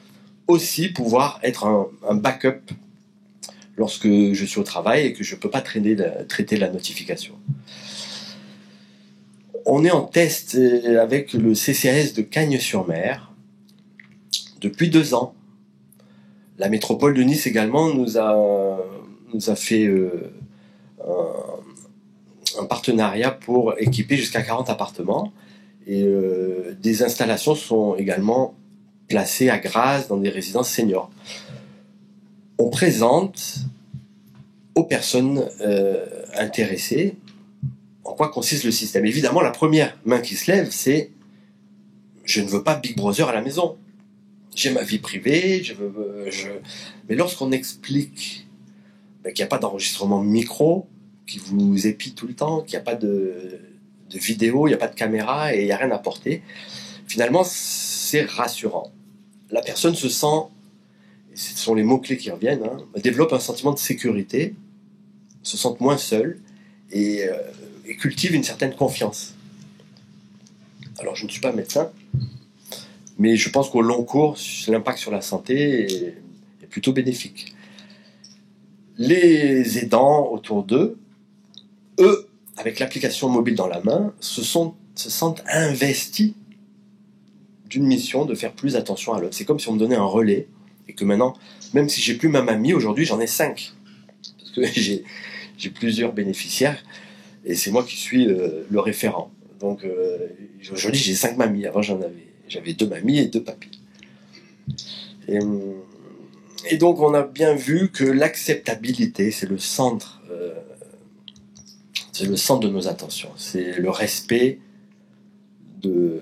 aussi pouvoir être un backup lorsque je suis au travail et que je ne peux pas traiter la notification. On est en test avec le CCAS de Cagnes-sur-Mer depuis 2 ans. La métropole de Nice également nous a fait un partenariat pour équiper jusqu'à 40 appartements et des installations sont également placées à Grasse dans des résidences seniors. On présente aux personnes intéressées en quoi consiste le système. Évidemment, la première main qui se lève, c'est « je ne veux pas Big Brother à la maison. J'ai ma vie privée, Mais lorsqu'on explique qu'il n'y a pas d'enregistrement micro, qui vous épie tout le temps, qu'il n'y a pas de vidéo, il n'y a pas de caméra et il n'y a rien à porter, finalement, c'est rassurant. La personne se sent, et ce sont les mots-clés qui reviennent, développe un sentiment de sécurité, se sent moins seule et cultive une certaine confiance. Alors, je ne suis pas médecin, mais je pense qu'au long cours, l'impact sur la santé est plutôt bénéfique. Les aidants autour d'eux, eux, avec l'application mobile dans la main, se sentent investis d'une mission de faire plus attention à l'autre. C'est comme si on me donnait un relais, et que maintenant, même si j'ai plus ma mamie, aujourd'hui j'en ai 5. Parce que j'ai plusieurs bénéficiaires, et c'est moi qui suis le référent. Donc aujourd'hui j'ai 5 mamies, avant j'avais 2 mamies et 2 papis. Et donc on a bien vu que l'acceptabilité, c'est le centre de nos attentions. C'est le respect de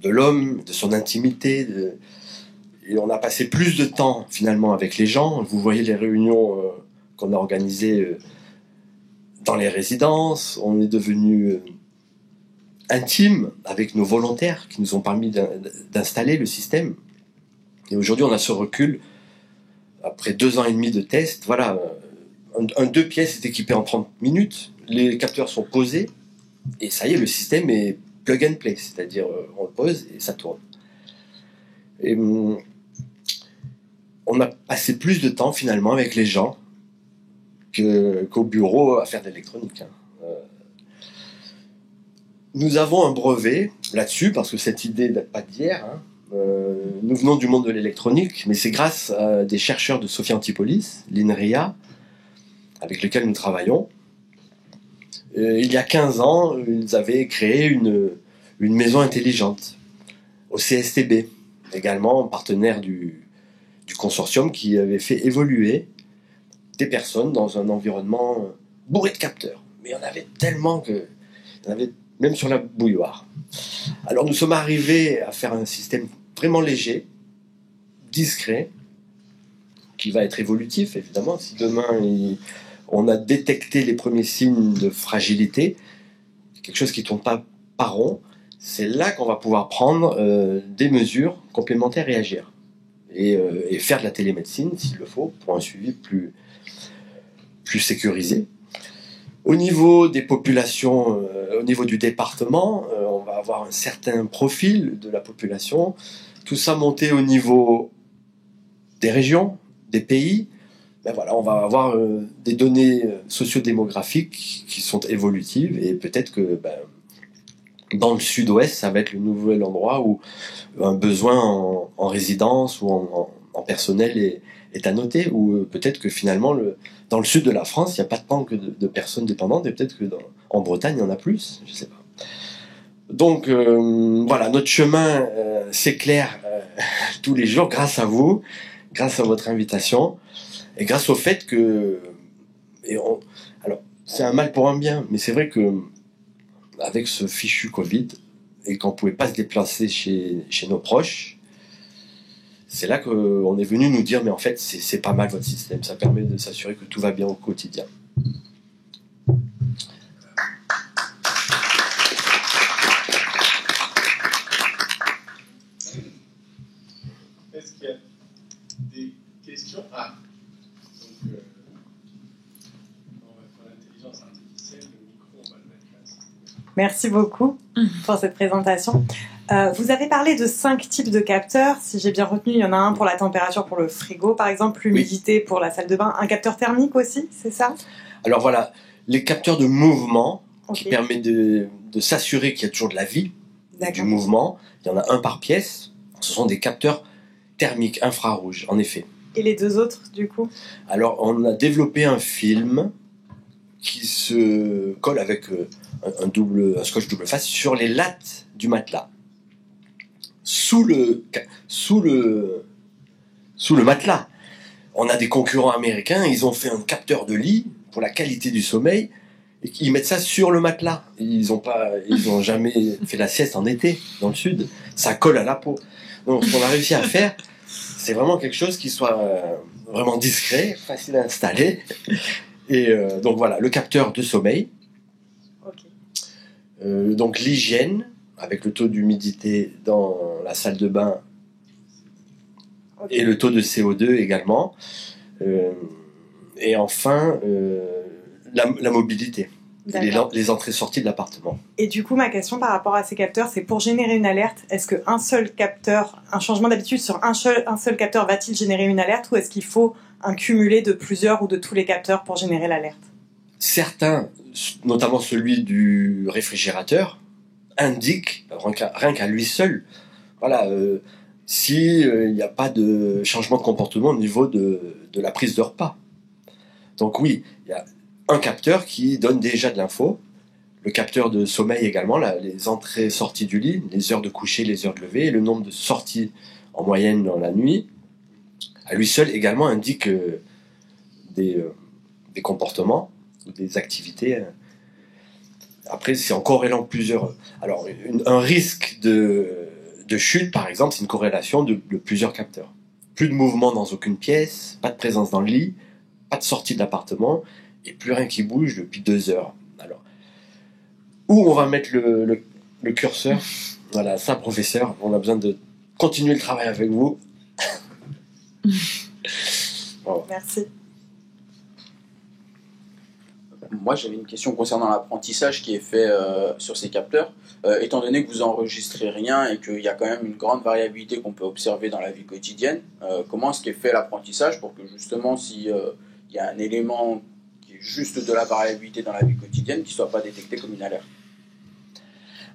l'homme, de son intimité. Et on a passé plus de temps finalement avec les gens. Vous voyez les réunions qu'on a organisées dans les résidences. On est devenu intime avec nos volontaires qui nous ont permis d'installer le système. Et aujourd'hui on a ce recul. Après 2 ans et demi de tests, voilà, un 2 pièces est équipé en 30 minutes. Les capteurs sont posés et ça y est, le système est plug and play, c'est-à-dire on le pose et ça tourne. Et on a passé plus de temps finalement avec les gens qu'au bureau à faire de l'électronique. Nous avons un brevet là-dessus parce que cette idée date pas d'hier. Nous venons du monde de l'électronique, mais c'est grâce à des chercheurs de Sophia Antipolis, l'INRIA, avec lesquels nous travaillons. Il y a 15 ans, ils avaient créé une maison intelligente au CSTB, également partenaire du consortium qui avait fait évoluer des personnes dans un environnement bourré de capteurs. Mais il y en avait tellement il y en avait même sur la bouilloire. Alors nous sommes arrivés à faire un système vraiment léger, discret, qui va être évolutif évidemment. Si demain on a détecté les premiers signes de fragilité, quelque chose qui ne tourne pas par rond, c'est là qu'on va pouvoir prendre des mesures complémentaires et agir. Et faire de la télémédecine, s'il le faut, pour un suivi plus sécurisé. Au niveau des populations, au niveau du département, on va avoir un certain profil de la population. Tout ça monté au niveau des régions, des pays, ben voilà, on va avoir des données sociodémographiques qui sont évolutives et peut-être que dans le sud-ouest, ça va être le nouvel endroit où un besoin en résidence ou en personnel est à noter, ou peut-être que finalement, dans le sud de la France, il n'y a pas de manque de personnes dépendantes, et peut-être que en Bretagne, il y en a plus, je ne sais pas. Donc voilà, notre chemin s'éclaire tous les jours grâce à vous, grâce à votre invitation, et grâce au fait que... alors, c'est un mal pour un bien, mais c'est vrai que avec ce fichu Covid, et qu'on ne pouvait pas se déplacer chez nos proches, c'est là qu'on est venu nous dire, mais en fait, c'est pas mal votre système, ça permet de s'assurer que tout va bien au quotidien. Est-ce qu'il y a des questions? Donc, on va faire l'intelligence artificielle, le micro, on va le mettre là. Merci beaucoup pour cette présentation. Vous avez parlé de 5 types de capteurs. Si j'ai bien retenu, il y en a un pour la température, pour le frigo, par exemple, l'humidité pour la salle de bain, un capteur thermique aussi, c'est ça? Alors voilà, les capteurs de mouvement qui permettent de s'assurer qu'il y a toujours de la vie, du mouvement. Il y en a un par pièce. Ce sont des capteurs thermiques infrarouges, en effet. Et les 2 autres, du coup? Alors, on a développé un film qui se colle avec un scotch double face sur les lattes du matelas. Sous le matelas. On a des concurrents américains, ils ont fait un capteur de lit pour la qualité du sommeil et ils mettent ça sur le matelas. Ils ont jamais fait la sieste en été dans le sud. Ça colle à la peau. Donc, ce qu'on a réussi à faire, c'est vraiment quelque chose qui soit vraiment discret, facile à installer. Et donc voilà, le capteur de sommeil. Donc l'hygiène, avec le taux d'humidité dans la salle de bain et le taux de CO2 également. Et enfin, la mobilité. Les entrées-sorties de l'appartement. Et du coup, ma question par rapport à ces capteurs, c'est pour générer une alerte, est-ce qu'un seul capteur, un changement d'habitude sur un seul capteur va-t-il générer une alerte, ou est-ce qu'il faut un cumulé de plusieurs ou de tous les capteurs pour générer l'alerte? Certains, notamment celui du réfrigérateur, indiquent, rien qu'à lui seul, voilà, s'il n'y a pas de changement de comportement au niveau de la prise de repas. Donc oui, il y a un capteur qui donne déjà de l'info, le capteur de sommeil également, les entrées-sorties du lit, les heures de coucher, les heures de lever, et le nombre de sorties en moyenne dans la nuit, à lui seul également indique des comportements ou des activités. Après, c'est en corrélant plusieurs... Alors, un risque de chute, par exemple, c'est une corrélation de plusieurs capteurs. Plus de mouvement dans aucune pièce, pas de présence dans le lit, pas de sortie de l'appartement, et plus rien qui bouge depuis 2 heures. Alors, où on va mettre le curseur? Voilà, ça, professeur, on a besoin de continuer le travail avec vous. Bon. Merci. Moi, j'avais une question concernant l'apprentissage qui est fait sur ces capteurs. Étant donné que vous enregistrez rien et qu'il y a quand même une grande variabilité qu'on peut observer dans la vie quotidienne, comment est-ce qu'est fait l'apprentissage pour que justement, s'il y a un élément qui est juste de la variabilité dans la vie quotidienne, qu'il ne soit pas détecté comme une alerte?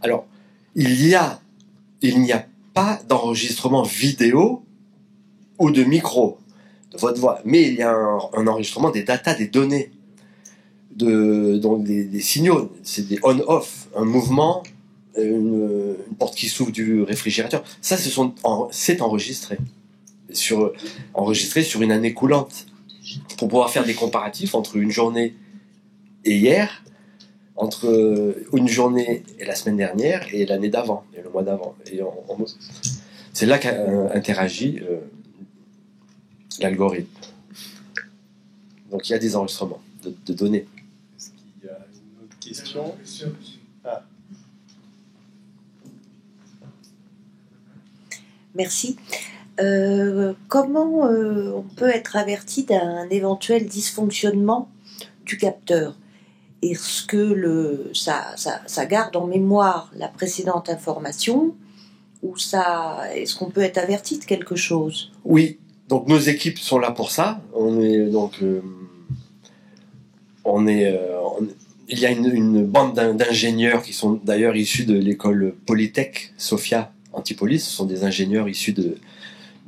Alors, il n'y a pas d'enregistrement vidéo ou de micro de votre voix, mais il y a un enregistrement des datas, des données, donc des signaux, c'est des on-off, un mouvement, une porte qui s'ouvre du réfrigérateur. Ça, c'est enregistré sur une année coulante, pour pouvoir faire des comparatifs entre une journée et hier, entre une journée et la semaine dernière, et l'année d'avant, et le mois d'avant. Et c'est là qu'interagit l'algorithme. Donc il y a des enregistrements de données. Est-ce qu'il y a une autre question? Merci. Comment on peut être averti d'un éventuel dysfonctionnement du capteur? Est-ce que ça garde en mémoire la précédente information, ou est-ce qu'on peut être averti de quelque chose? Oui, Donc nos équipes sont là pour ça. Il y a une bande d'ingénieurs qui sont d'ailleurs issus de l'école Polytech Sophia Antipolis. Ce sont des ingénieurs issus de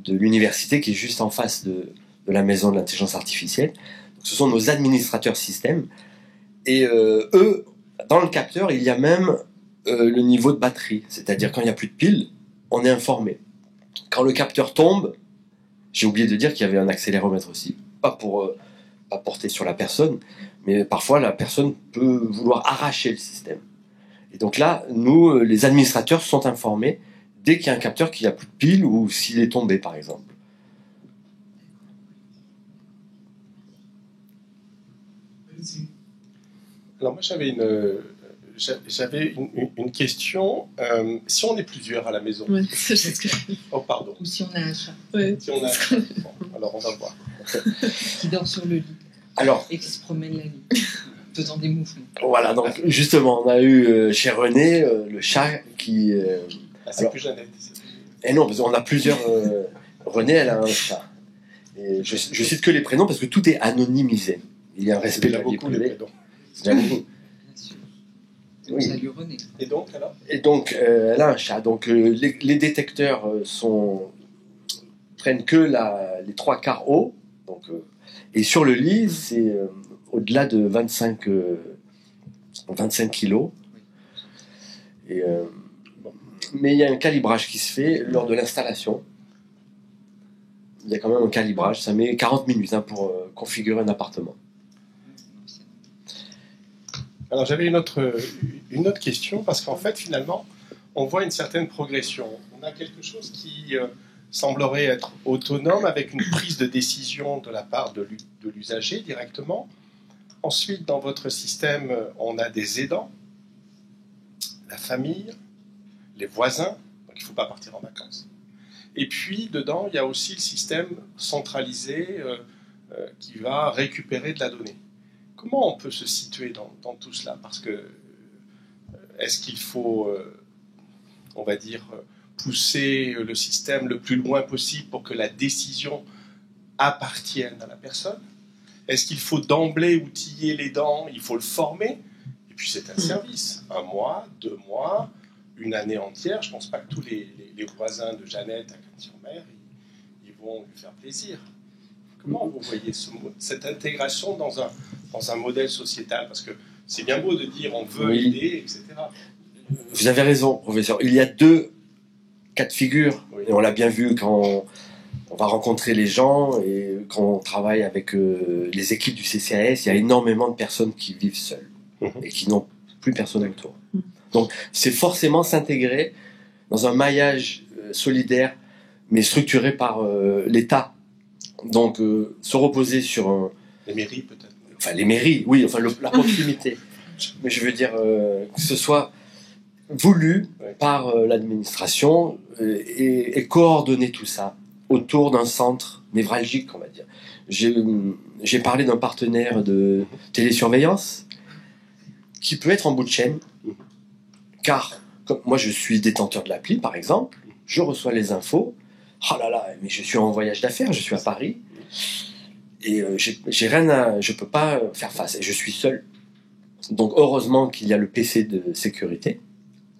l'université qui est juste en face de la maison de l'intelligence artificielle. Donc, ce sont nos administrateurs système. Et eux, dans le capteur, il y a même le niveau de batterie. C'est-à-dire quand il n'y a plus de piles, on est informé. Quand le capteur tombe, j'ai oublié de dire qu'il y avait un accéléromètre aussi. Pas pour porter sur la personne, mais parfois la personne peut vouloir arracher le système. Et donc là, nous, les administrateurs sont informés dès qu'il y a un capteur qui n'a plus de pile ou s'il est tombé, par exemple. Alors moi j'avais une question. Si on est plusieurs à la maison. Ouais, c'est ce que... Oh pardon. Ou si on a un chat. Ouais. Si on a un chat. Bon, alors on va voir. Qui dort sur le lit. Alors. Et qui se promène la nuit, faisant des mouvements. Voilà, donc justement, on a eu chez René le chat qui. C'est plus Jeannette. Et non, parce qu'on a plusieurs. René, elle a un chat. Et je cite que les prénoms parce que tout est anonymisé. Il y a un respect de la vie privée. Oui. Salut René. Et donc alors ? Et donc, elle a un chat. Donc, les détecteurs prennent que les 3/4 haut. Donc, et sur le lit, c'est au-delà de 25 kilos. Et, mais il y a un calibrage qui se fait lors de l'installation. Il y a quand même un calibrage. Ça met 40 minutes pour configurer un appartement. Alors j'avais une autre question, parce qu'en fait finalement on voit une certaine progression. On a quelque chose qui semblerait être autonome, avec une prise de décision de la part de l'usager directement. Ensuite, dans votre système, on a des aidants, la famille, les voisins, donc il ne faut pas partir en vacances. Et puis dedans, il y a aussi le système centralisé qui va récupérer de la donnée. Comment on peut se situer dans tout cela ? Parce que est-ce qu'il faut, on va dire, pousser le système le plus loin possible pour que la décision appartienne à la personne ? Est-ce qu'il faut d'emblée outiller l'aidant ? Il faut le former ? Et puis c'est un service. 1 mois, 2 mois, 1 année entière. Je ne pense pas que tous les voisins de Jeannette à Cannes-sur-Mer, ils vont lui faire plaisir. Comment vous voyez cette intégration dans un modèle sociétal ? Parce que c'est bien beau de dire on veut aider, etc. Vous avez raison, professeur. Il y a 2 cas de figure. Oui. Et on l'a bien vu quand on va rencontrer les gens et quand on travaille avec les équipes du CCAS, il y a énormément de personnes qui vivent seules et qui n'ont plus personne autour. Donc c'est forcément s'intégrer dans un maillage solidaire, mais structuré par l'État. Donc, se reposer sur les mairies, peut-être. Enfin, les mairies, oui, enfin, la proximité. Mais je veux dire que ce soit voulu par l'administration et coordonner tout ça autour d'un centre névralgique, on va dire. J'ai parlé d'un partenaire de télésurveillance qui peut être en bout de chaîne, car comme moi, je suis détenteur de l'appli, par exemple, je reçois les infos. Oh là là, mais je suis en voyage d'affaires, je suis à Paris et j'ai rien je peux pas faire face et je suis seul. Donc heureusement qu'il y a le PC de sécurité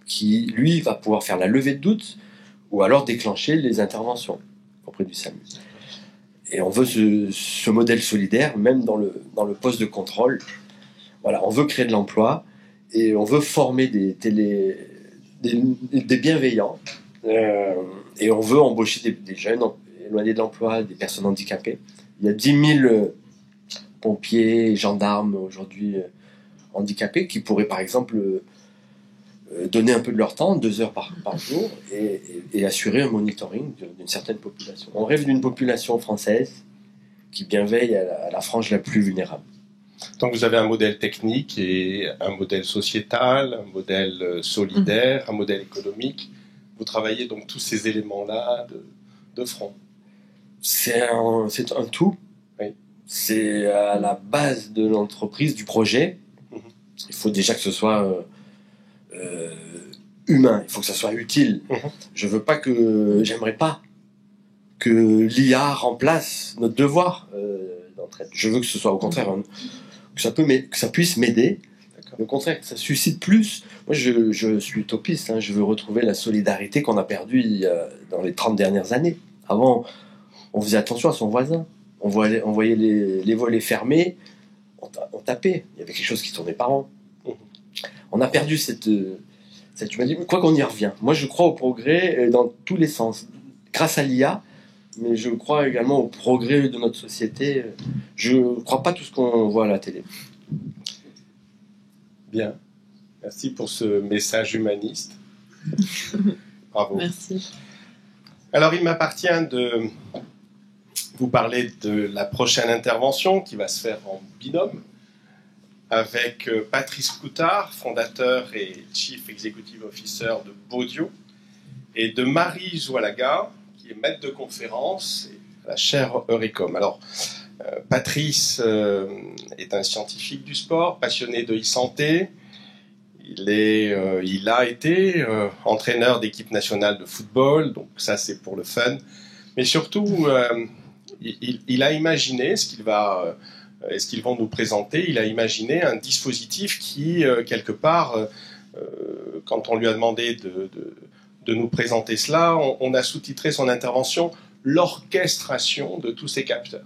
qui lui va pouvoir faire la levée de doute ou alors déclencher les interventions auprès du SAMU. Et on veut ce modèle solidaire même dans le poste de contrôle. Voilà, on veut créer de l'emploi et on veut former des bienveillants. Et on veut embaucher des jeunes éloignés de l'emploi, des personnes handicapées. Il y a 10 000 pompiers et gendarmes aujourd'hui handicapés qui pourraient par exemple donner un peu de leur temps, 2 heures par jour, et assurer un monitoring d'une certaine population. On rêve d'une population française qui bienveille à la frange la plus vulnérable. Donc vous avez un modèle technique et un modèle sociétal, un modèle solidaire, un modèle économique. Vous travaillez donc tous ces éléments-là de front. C'est un tout. Oui. C'est à la base de l'entreprise, du projet. Il faut déjà que ce soit humain. Il faut que ça soit utile. J'aimerais pas que l'IA remplace notre devoir d'entraide. Je veux que ce soit au contraire, hein, que ça puisse m'aider. Au contraire, que ça suscite plus. Moi, je suis utopiste. Hein, je veux retrouver la solidarité qu'on a perdue dans les 30 dernières années. Avant, on faisait attention à son voisin. On voyait les volets fermés. On tapait. Il y avait quelque chose qui tournait par an. On a perdu cette humanité. Quoi qu'on y revient. Moi, je crois au progrès dans tous les sens. Grâce à l'IA, mais je crois également au progrès de notre société. Je ne crois pas tout ce qu'on voit à la télé. Bien. Merci pour ce message humaniste. Bravo. Merci. Alors, il m'appartient de vous parler de la prochaine intervention qui va se faire en binôme avec Patrice Coutard, fondateur et Chief Executive Officer de Baudio, et de Marie Zoualaga, qui est maître de conférence à la chaire Eurecom. Alors, Patrice est un scientifique du sport, passionné de e-santé. Il a été entraîneur d'équipe nationale de football, donc ça c'est pour le fun. Mais surtout, il a imaginé ce qu'ils vont nous présenter. Il a imaginé un dispositif qui, quelque part, quand on lui a demandé de nous présenter cela, on a sous-titré son intervention « L'orchestration de tous ces capteurs ».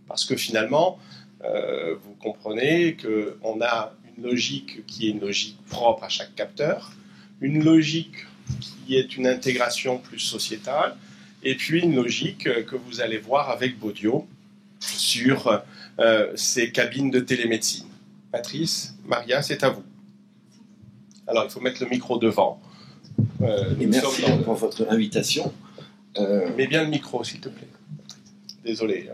Parce que finalement, vous comprenez qu'on a une logique qui est une logique propre à chaque capteur, une logique qui est une intégration plus sociétale, et puis une logique que vous allez voir avec Baudio sur ces cabines de télémédecine. Patrice, Maria, c'est à vous. Alors, il faut mettre le micro devant. Et merci pour votre invitation. Mets bien le micro, s'il te plaît. Désolé.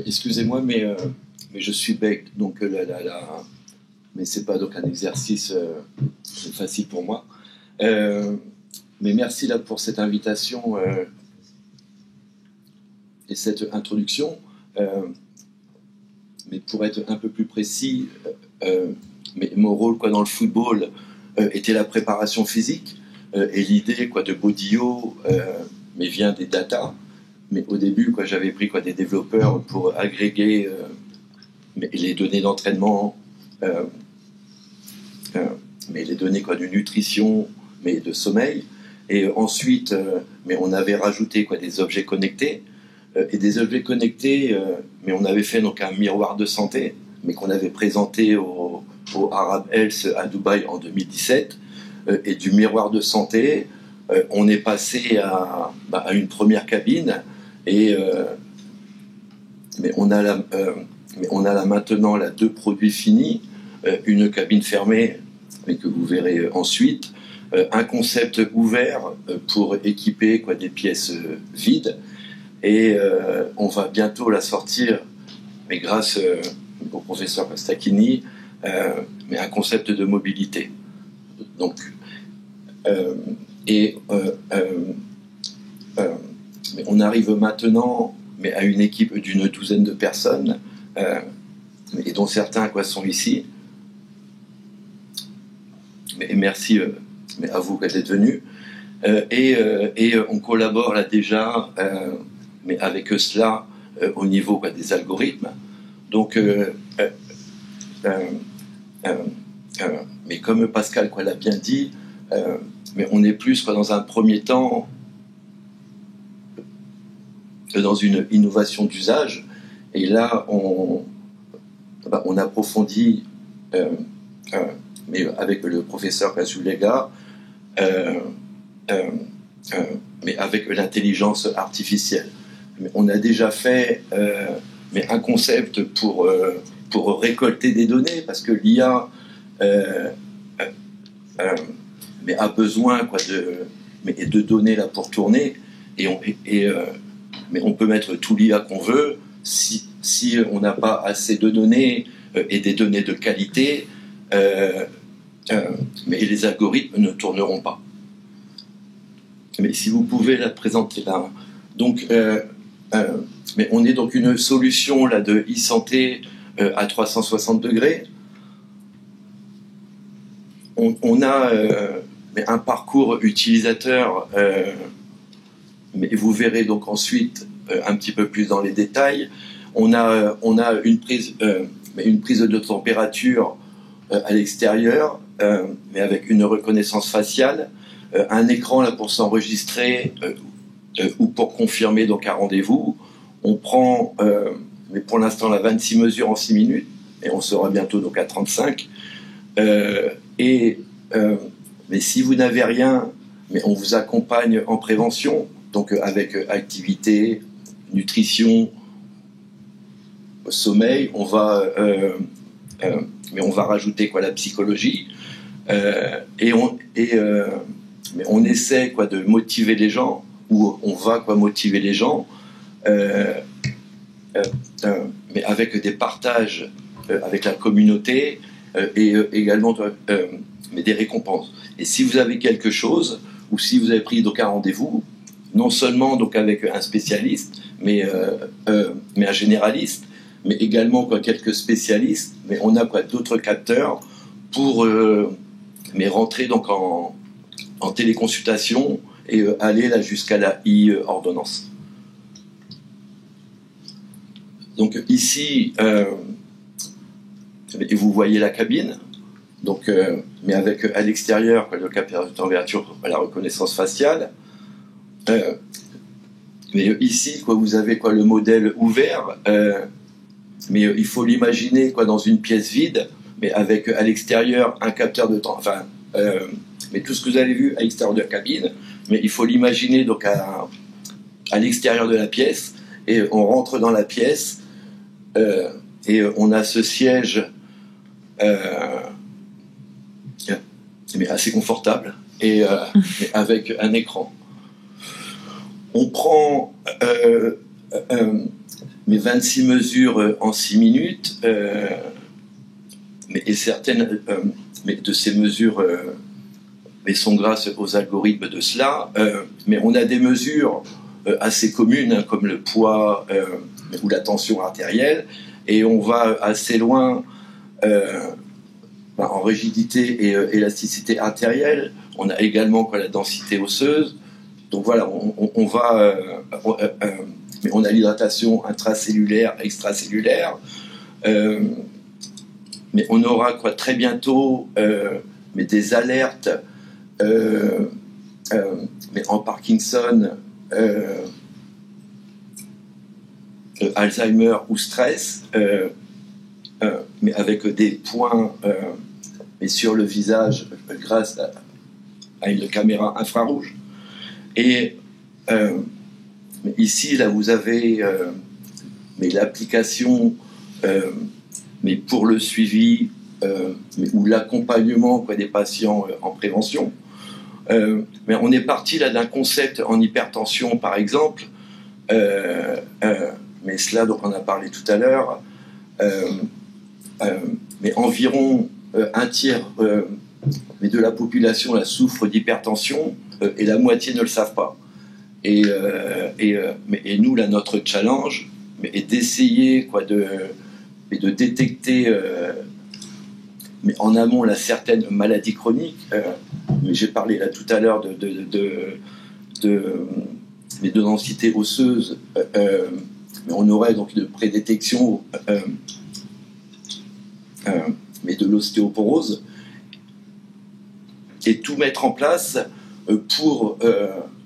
Excusez-moi, mais je suis bec, donc mais c'est pas donc un exercice facile pour moi. Mais merci là pour cette invitation et cette introduction. Mais pour être un peu plus précis, mais mon rôle dans le football était la préparation physique et l'idée de Baudio mais vient des data. Mais au début, j'avais pris des développeurs pour agréger les données d'entraînement, mais les données de nutrition, mais de sommeil. Et ensuite, mais on avait rajouté des objets connectés. Et des objets connectés, mais on avait fait donc un miroir de santé, mais qu'on avait présenté au Arab Health à Dubaï en 2017. Et du miroir de santé, on est passé à une première cabine. Et mais on a là maintenant deux produits finis, une cabine fermée, mais que vous verrez ensuite, un concept ouvert pour équiper des pièces vides, et on va bientôt la sortir, mais grâce au professeur Pastachini, mais un concept de mobilité. Donc, mais on arrive maintenant à une équipe d'une douzaine de personnes, et dont certains sont ici. Mais merci à vous d'être venus. Et on collabore là déjà, mais avec cela au niveau des algorithmes. Donc, mais comme Pascal l'a bien dit, mais on est plus dans un premier temps dans une innovation d'usage, et là on approfondit, mais avec le professeur Zoualaga, mais avec l'intelligence artificielle. Mais on a déjà fait mais un concept pour récolter des données, parce que l'IA mais a besoin de données là pour tourner, mais on peut mettre tout l'IA qu'on veut, si on n'a pas assez de données et des données de qualité, mais les algorithmes ne tourneront pas. Mais si vous pouvez la présenter là. Donc, mais on est donc une solution là de e-santé à 360 degrés. On a mais un parcours utilisateur mais vous verrez donc ensuite un petit peu plus dans les détails. On a une prise de température à l'extérieur, mais avec une reconnaissance faciale, un écran là pour s'enregistrer ou pour confirmer donc un rendez-vous. On prend, mais pour l'instant, là, 26 mesures en 6 minutes, et on sera bientôt donc à 35. Mais si vous n'avez rien, mais on vous accompagne en prévention, donc avec activité, nutrition, sommeil, mais on va rajouter la psychologie, mais on essaie de motiver les gens, ou on va motiver les gens, mais avec des partages avec la communauté et également mais des récompenses. Et si vous avez quelque chose, ou si vous avez pris donc un rendez-vous, non seulement donc avec un spécialiste, mais un généraliste, mais également quelques spécialistes, mais on a d'autres capteurs pour mais rentrer donc en téléconsultation et aller là jusqu'à la e-ordonnance. Donc ici, et vous voyez la cabine, donc, mais avec à l'extérieur le capteur de température, la reconnaissance faciale. Mais ici, vous avez le modèle ouvert, mais il faut l'imaginer dans une pièce vide, mais avec à l'extérieur un capteur de temps. Enfin, mais tout ce que vous avez vu à l'extérieur de la cabine, mais il faut l'imaginer donc à l'extérieur de la pièce, et on rentre dans la pièce et on a ce siège mais assez confortable et mais avec un écran. On prend mes 26 mesures en 6 minutes, et certaines mais de ces mesures mais sont grâce aux algorithmes de cela, mais on a des mesures assez communes, comme le poids ou la tension artérielle, et on va assez loin en rigidité et élasticité artérielle. On a également la densité osseuse. Donc voilà, on va, mais on a l'hydratation intracellulaire, extracellulaire, mais on aura très bientôt mais des alertes, mais en Parkinson, Alzheimer ou stress, mais avec des points mais sur le visage grâce à une caméra infrarouge. Et ici, là, vous avez mais l'application mais pour le suivi ou l'accompagnement des patients en prévention. Mais on est parti là d'un concept en hypertension, par exemple, mais cela, donc on a parlé tout à l'heure, mais environ un tiers mais de la population là, souffre d'hypertension et la moitié ne le savent pas. Et nous, là, notre challenge est d'essayer de détecter mais en amont là, certaines maladies chroniques. Mais j'ai parlé là tout à l'heure de densité osseuse, mais on aurait donc une prédétection mais de l'ostéoporose, et tout mettre en place pour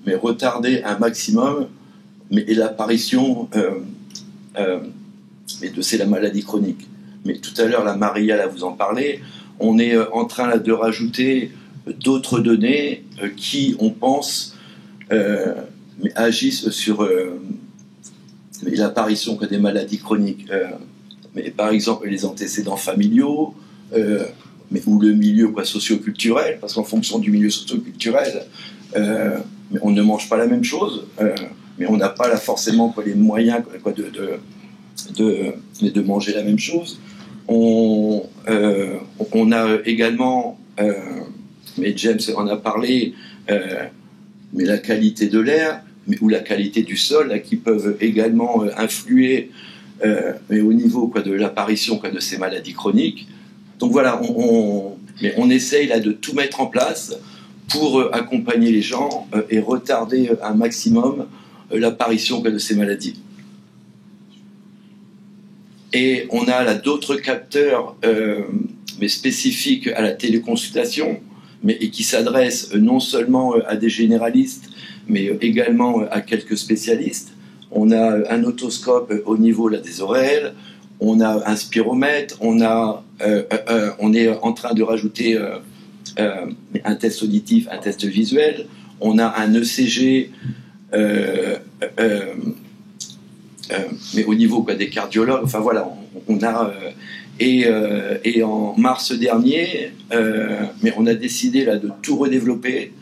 mais retarder un maximum mais l'apparition mais de la maladie chronique. Mais tout à l'heure, la Maria là, vous en parlez, on est en train là, de rajouter d'autres données qui, on pense, mais agissent sur mais l'apparition des maladies chroniques. Mais par exemple, les antécédents familiaux, mais, ou le milieu socio-culturel, parce qu'en fonction du milieu socio-culturel, mais on ne mange pas la même chose, mais on n'a pas là, forcément les moyens de manger la même chose. On a également, mais James en a parlé, mais la qualité de l'air ou la qualité du sol là, qui peuvent également influer mais au niveau de l'apparition de ces maladies chroniques. Donc voilà, mais on essaye là, de tout mettre en place pour accompagner les gens et retarder un maximum l'apparition de ces maladies. Et on a là d'autres capteurs, mais spécifiques à la téléconsultation, et qui s'adressent non seulement à des généralistes, mais également à quelques spécialistes. On a un otoscope au niveau là, des oreilles, on a un spiromètre, on est en train de rajouter un test auditif, un test visuel, on a un ECG, mais au niveau des cardiologues, enfin voilà, on a... et en mars dernier, mais on a décidé là, de tout redévelopper,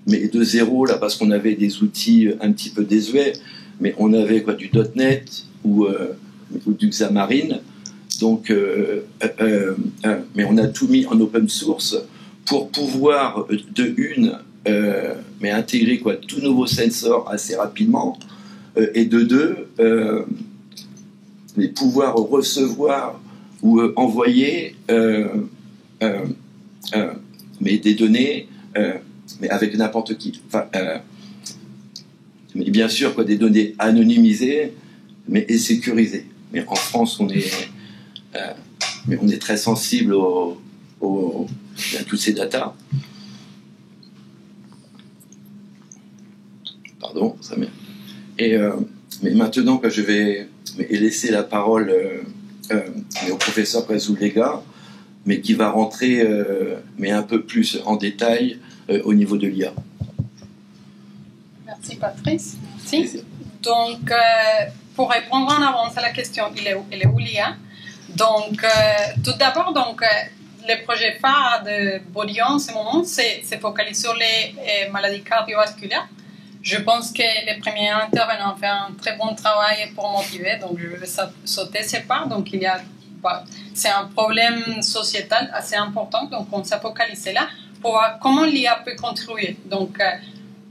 mais de zéro, là, parce qu'on avait des outils un petit peu désuets, mais on avait du .NET ou du Xamarin, donc, mais on a tout mis en open source pour pouvoir, mais intégrer tout nouveau sensor assez rapidement, et de deux, mais pouvoir recevoir ou envoyer mais des données, mais avec n'importe qui. Enfin, mais bien sûr, des données anonymisées, mais et sécurisées. Mais en France, mais on est très sensible à toutes ces datas. Pardon, ça m'est... Et mais maintenant que je vais laisser la parole au professeur Kazoulega, mais qui va rentrer mais un peu plus en détail au niveau de l'IA. Merci Patrice. Merci. Donc, pour répondre en avance à la question, il est où l'IA? Donc, tout d'abord, le projet phare de Bodio en ce moment, c'est focalisé sur les maladies cardiovasculaires. Je pense que les premiers intervenants ont fait un très bon travail pour motiver, donc je vais sauter ces parts. Donc c'est un problème sociétal assez important, donc on s'est focalisé là pour voir comment l'IA peut contribuer. Donc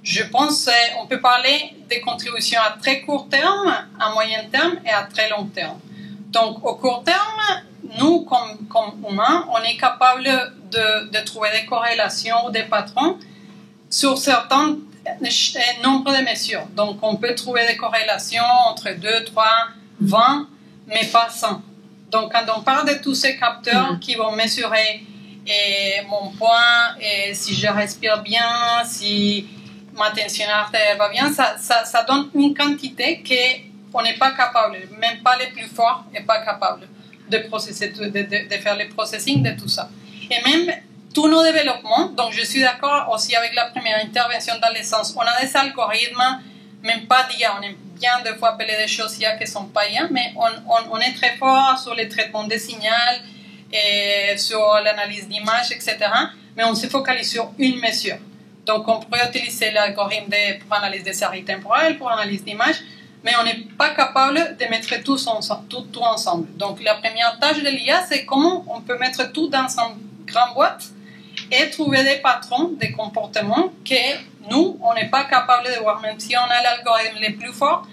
je pense qu'on peut parler des contributions à très court terme, à moyen terme et à très long terme. Donc au court terme, nous comme humains, on est capable de trouver des corrélations ou des patrons sur certains nombre de mesures. Donc, on peut trouver des corrélations entre 2, 3, 20, mais pas 100. Donc, quand on parle de tous ces capteurs qui vont mesurer mon poids, et si je respire bien, si ma tension artérielle va bien, ça donne une quantité qu'on n'est pas capable, même pas les plus forts, n'est pas capable de faire le processing de tout ça. Et même tous nos développements, donc je suis d'accord aussi avec la première intervention dans le sens, on a des algorithmes, même pas d'IA, on aime bien de fois appeler des choses IA qui ne sont pas IA, mais on est très fort sur le traitement des signaux, et sur l'analyse d'images, etc. Mais on se focalise sur une mesure. Donc on pourrait utiliser l'algorithme pour analyse des séries temporelles, pour analyse d'images, mais on n'est pas capable de mettre tout ensemble. Donc la première tâche de l'IA, c'est comment on peut mettre tout dans une grande boîte et trouver des patrons, des comportements que nous, on n'est pas capable de voir, même si on a l'algorithme le plus fort,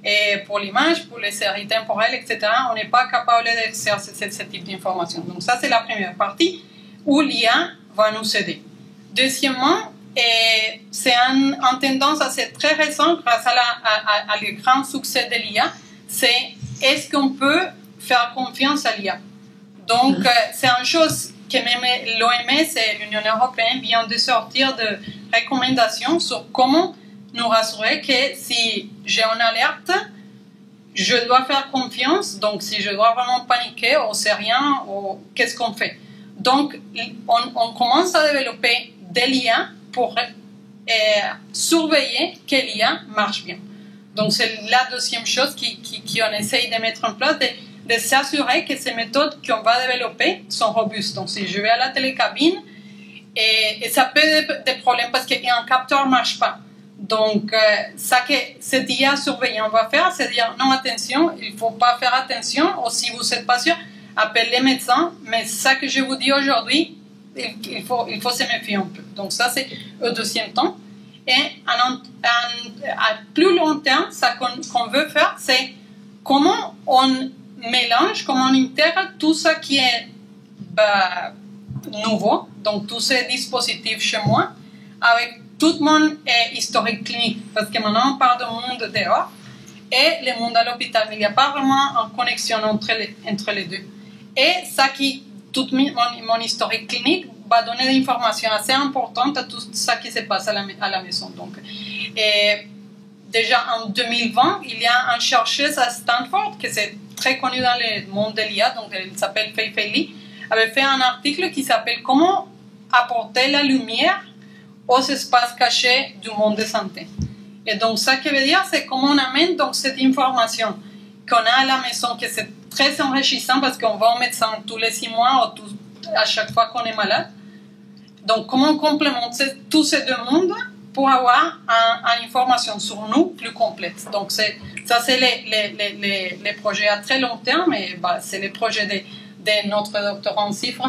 et pour l'image, pour les séries temporelles, etc., on n'est pas capable d'exercer ce type d'information. Donc ça, c'est la première partie où l'IA va nous aider. Deuxièmement, c'est une tendance assez très récente grâce à le grand succès de l'IA, c'est est-ce qu'on peut faire confiance à l'IA. Donc, c'est une chose que même l'OMS et l'Union européenne viennent de sortir de recommandations sur comment nous rassurer que si j'ai une alerte, je dois faire confiance. Donc, si je dois vraiment paniquer, on ne sait rien, ou qu'est-ce qu'on fait. Donc, on commence à développer des liens pour surveiller que l'IA marche bien. Donc, c'est la deuxième chose qu'on essaye de mettre en place, de s'assurer que ces méthodes qu'on va développer sont robustes. Donc, si je vais à la télécabine, et ça peut être des problèmes parce qu'un capteur ne marche pas. Donc, ça que cette IA surveillant va faire, c'est dire non, attention, il ne faut pas faire attention, ou si vous n'êtes pas sûr, appelez les médecins. Mais ça que je vous dis aujourd'hui, il faut se méfier un peu. Donc, ça, c'est au deuxième temps. Et à plus long terme, ça qu'on veut faire, c'est comment on mélange, comment on intègre tout ça qui est nouveau, donc tous ces dispositifs chez moi, avec tout mon historique clinique, parce que maintenant on parle du monde dehors et le monde à l'hôpital. Il n'y a pas vraiment une connexion entre les deux. Et ça tout mon historique clinique va donner des informations assez importantes à tout ça qui se passe à la maison. Donc, déjà en 2020, il y a un chercheuse à Stanford qui est très connu dans le monde de l'IA, donc elle s'appelle Fei Fei Li, avait fait un article qui s'appelle Comment apporter la lumière aux espaces cachés du monde de santé. Et donc ça qui veut dire, c'est comment on amène donc cette information qu'on a à la maison, que c'est très enrichissant parce qu'on va au médecin tous les 6 mois ou à chaque fois qu'on est malade. Donc comment on complémente tous ces deux mondes pour avoir une information sur nous plus complète. Donc ça c'est les projets à très long terme, et c'est les projets de notre doctorat en chiffres.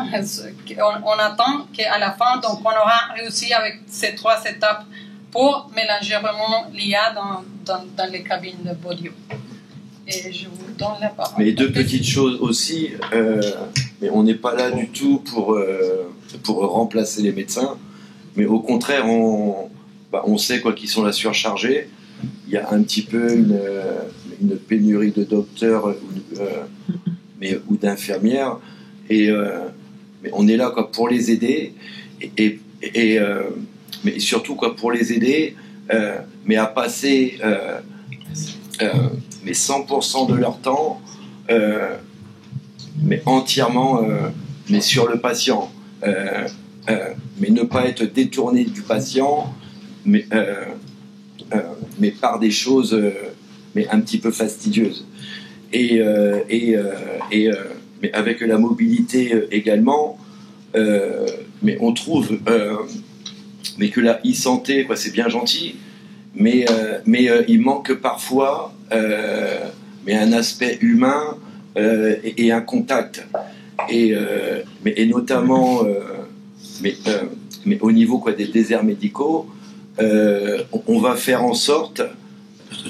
On attend qu'à la fin, donc on aura réussi avec ces 3 étapes pour mélanger vraiment l'IA dans les cabines de Bodio. Et je vous donne la parole. Mais 2 petites choses aussi, mais on n'est pas là du tout pour remplacer les médecins, mais au contraire, on sait qu'ils sont là surchargés. Il y a un petit peu une pénurie de docteurs ou d'infirmières, mais on est là pour les aider, mais surtout pour les aider, mais à passer mais 100% de leur temps, mais entièrement mais sur le patient, mais ne pas être détourné du patient, mais par des choses mais un petit peu fastidieuses. Mais avec la mobilité également, mais on trouve mais que la e-santé, c'est bien gentil, mais il manque parfois mais un aspect humain et un contact, et notamment mais au niveau des déserts médicaux, on va faire en sorte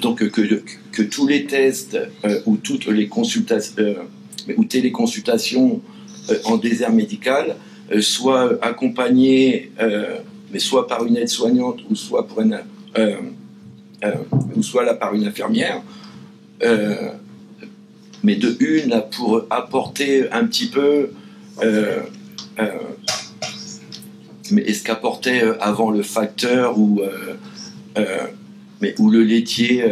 donc que tous les tests ou toutes les consultations ou téléconsultations en désert médical soient accompagnés mais soit par une aide-soignante ou soit par une infirmière, mais de une là, pour apporter un petit peu mais ce qu'apportait avant le facteur ou le laitier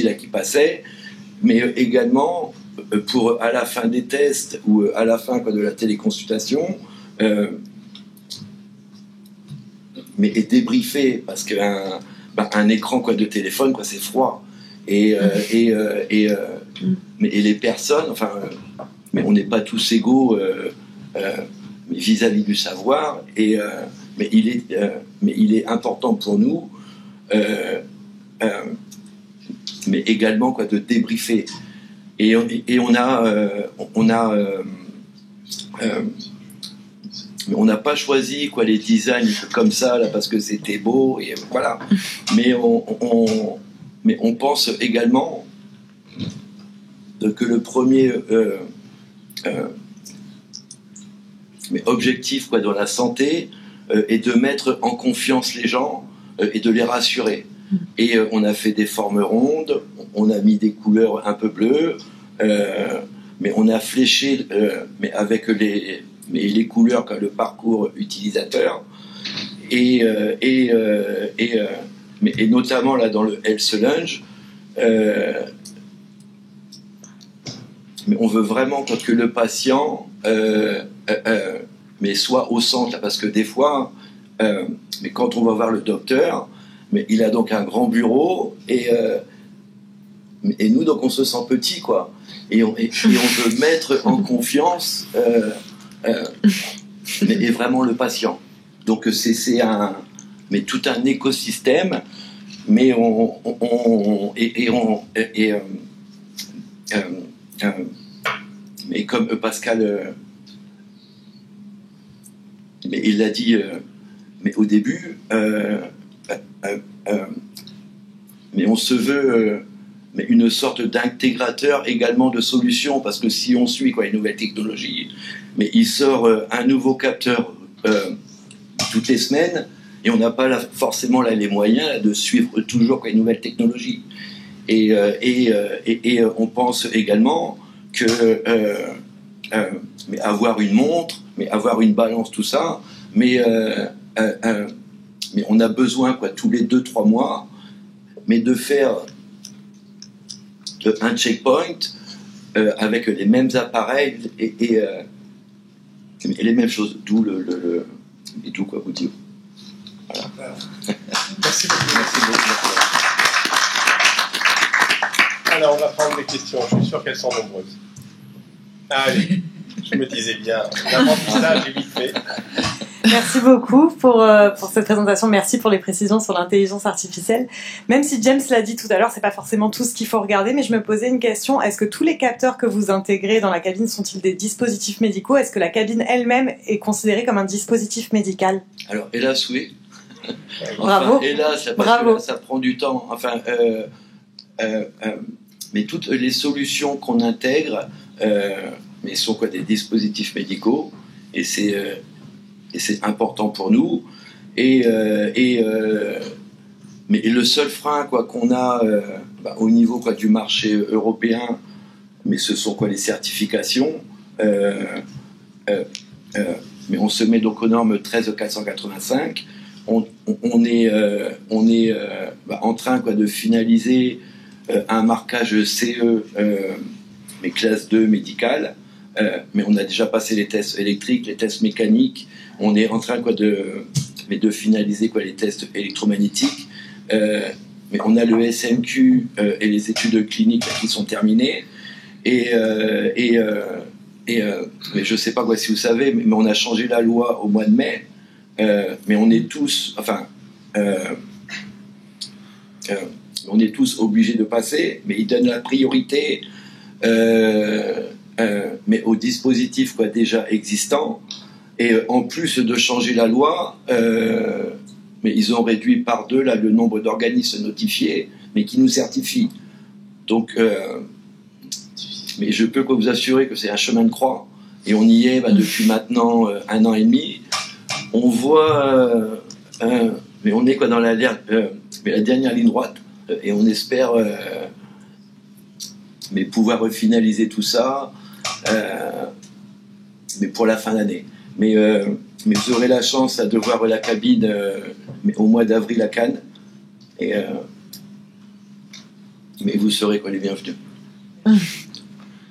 là qui passait, mais également pour à la fin des tests ou à la fin de la téléconsultation, mais débriefer, parce qu'un écran de téléphone c'est froid, et les personnes, mais on n'est pas tous égaux vis-à-vis du savoir, mais il est important pour nous, mais également de débriefer, et on n'a pas choisi les designs comme ça là parce que c'était beau, et voilà, mais on pense également que le premier mais objectif dans la santé est de mettre en confiance les gens et de les rassurer. Et on a fait des formes rondes, on a mis des couleurs un peu bleues, mais on a fléché mais avec les couleurs le parcours utilisateur, et notamment là dans le Health Lunge, mais on veut vraiment que le patient mais soit au centre, parce que des fois mais quand on va voir le docteur, mais il a donc un grand bureau, et nous donc on se sent petit et on veut mettre en confiance et vraiment le patient. Donc c'est mais tout un écosystème, mais mais comme Pascal mais il l'a dit mais au début, mais on se veut mais une sorte d'intégrateur également de solutions, parce que si on suit les nouvelles technologies, mais il sort un nouveau capteur toutes les semaines, et on n'a pas forcément les moyens de suivre toujours les nouvelles technologies. Et on pense également que mais avoir une montre, mais avoir une balance, tout ça, mais on a besoin tous les 2-3 mois, mais de faire un checkpoint avec les mêmes appareils et les mêmes choses, d'où et tout quoi vous dire. Voilà. Merci beaucoup. Alors, on va prendre des questions. Je suis sûr qu'elles sont nombreuses. Allez, je me disais bien, l'apprentissage est vite fait. Merci beaucoup pour cette présentation. Merci pour les précisions sur l'intelligence artificielle. Même si James l'a dit tout à l'heure, c'est pas forcément tout ce qu'il faut regarder, mais je me posais une question. Est-ce que tous les capteurs que vous intégrez dans la cabine sont-ils des dispositifs médicaux? Est-ce que la cabine elle-même est considérée comme un dispositif médical? Alors, hélas, oui. Bravo. Enfin, hélas, parce que là, ça prend du temps. Enfin, mais toutes les solutions qu'on intègre, mais sont des dispositifs médicaux, et c'est important pour nous. Mais le seul frein qu'on a au niveau du marché européen, mais ce sont les certifications. Mais on se met donc aux normes 13485. On est en train de finaliser un marquage CE, mais classe 2 médical. Mais on a déjà passé les tests électriques, les tests mécaniques. On est en train de finaliser les tests électromagnétiques. Mais on a le SMQ et les études cliniques qui sont terminées. Mais je ne sais pas si vous savez, mais on a changé la loi au mois de mai. Mais on est tous, on est tous obligés de passer, mais ils donnent la priorité mais aux dispositifs déjà existants. Et en plus de changer la loi, mais ils ont réduit par 2 le nombre d'organismes notifiés, mais qui nous certifient. Donc, mais je peux vous assurer que c'est un chemin de croix, et on y est depuis maintenant 1 an et demi. On voit, mais on est dans la dernière ligne droite, et on espère mais pouvoir finaliser tout ça, mais pour la fin d'année. Mais vous aurez la chance de voir la cabine mais au mois d'avril à Cannes, mais vous serez les bienvenus.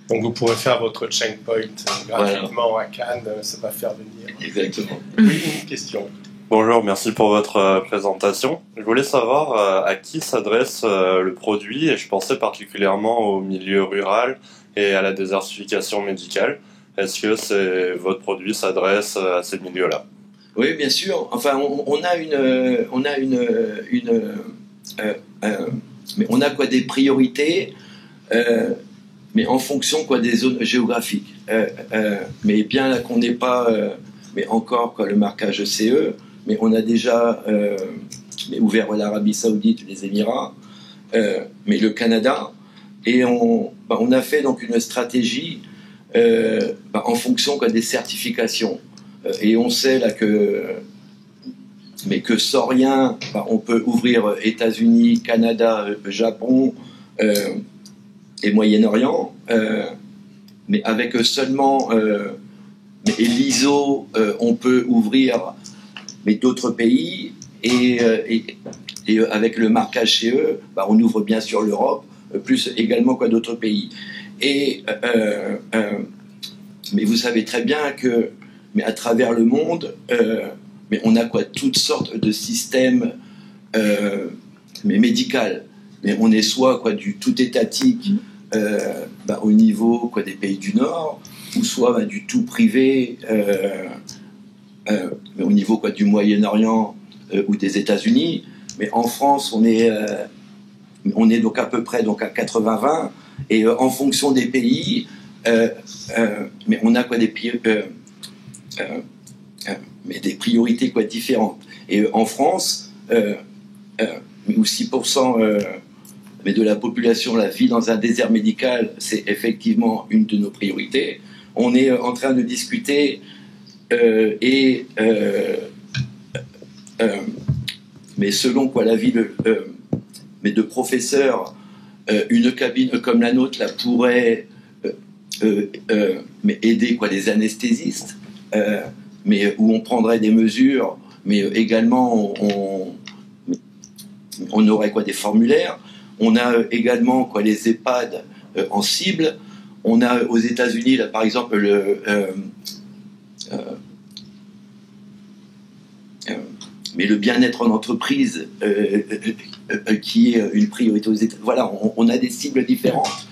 Donc vous pourrez faire votre checkpoint gratuitement à Cannes, ça va faire venir. Exactement. Oui, une question. Bonjour, merci pour votre présentation. Je voulais savoir à qui s'adresse le produit, et je pensais particulièrement au milieu rural et à la désertification médicale. Est-ce que votre produit s'adresse à ces milieux-là? Oui, bien sûr. Enfin, mais on a des priorités, mais en fonction des zones géographiques. Mais bien qu'on n'ait pas, mais encore le marquage CE. Mais on a déjà ouvert l'Arabie Saoudite, les Émirats, mais le Canada, et on a fait donc une stratégie en fonction des certifications. Et on sait que sans rien, on peut ouvrir États-Unis, Canada, Japon et Moyen-Orient, mais avec seulement l'ISO, on peut ouvrir mais d'autres pays, et avec le marquage CE, on ouvre bien sûr l'Europe, plus également d'autres pays. Mais vous savez très bien que, mais à travers le monde, mais on a toutes sortes de systèmes mais médical. Mais on est soit du tout étatique au niveau des pays du Nord, ou soit du tout privé mais au niveau du Moyen-Orient ou des États-Unis. Mais en France, on est donc à peu près à 80-20, et en fonction des pays, mais on a mais des priorités différentes. Et en France, mais où 6% mais de la population. La vie dans un désert médical, c'est effectivement une de nos priorités. On est en train de discuter mais selon quoi l'avis de professeurs, une cabine comme la nôtre là, pourrait mais aider les anesthésistes, mais où on prendrait des mesures, mais également on aurait des formulaires. On a également les EHPAD en cible. On a aux États-Unis là par exemple mais le bien-être en entreprise qui est une priorité aux États. Voilà, on a des cibles différentes,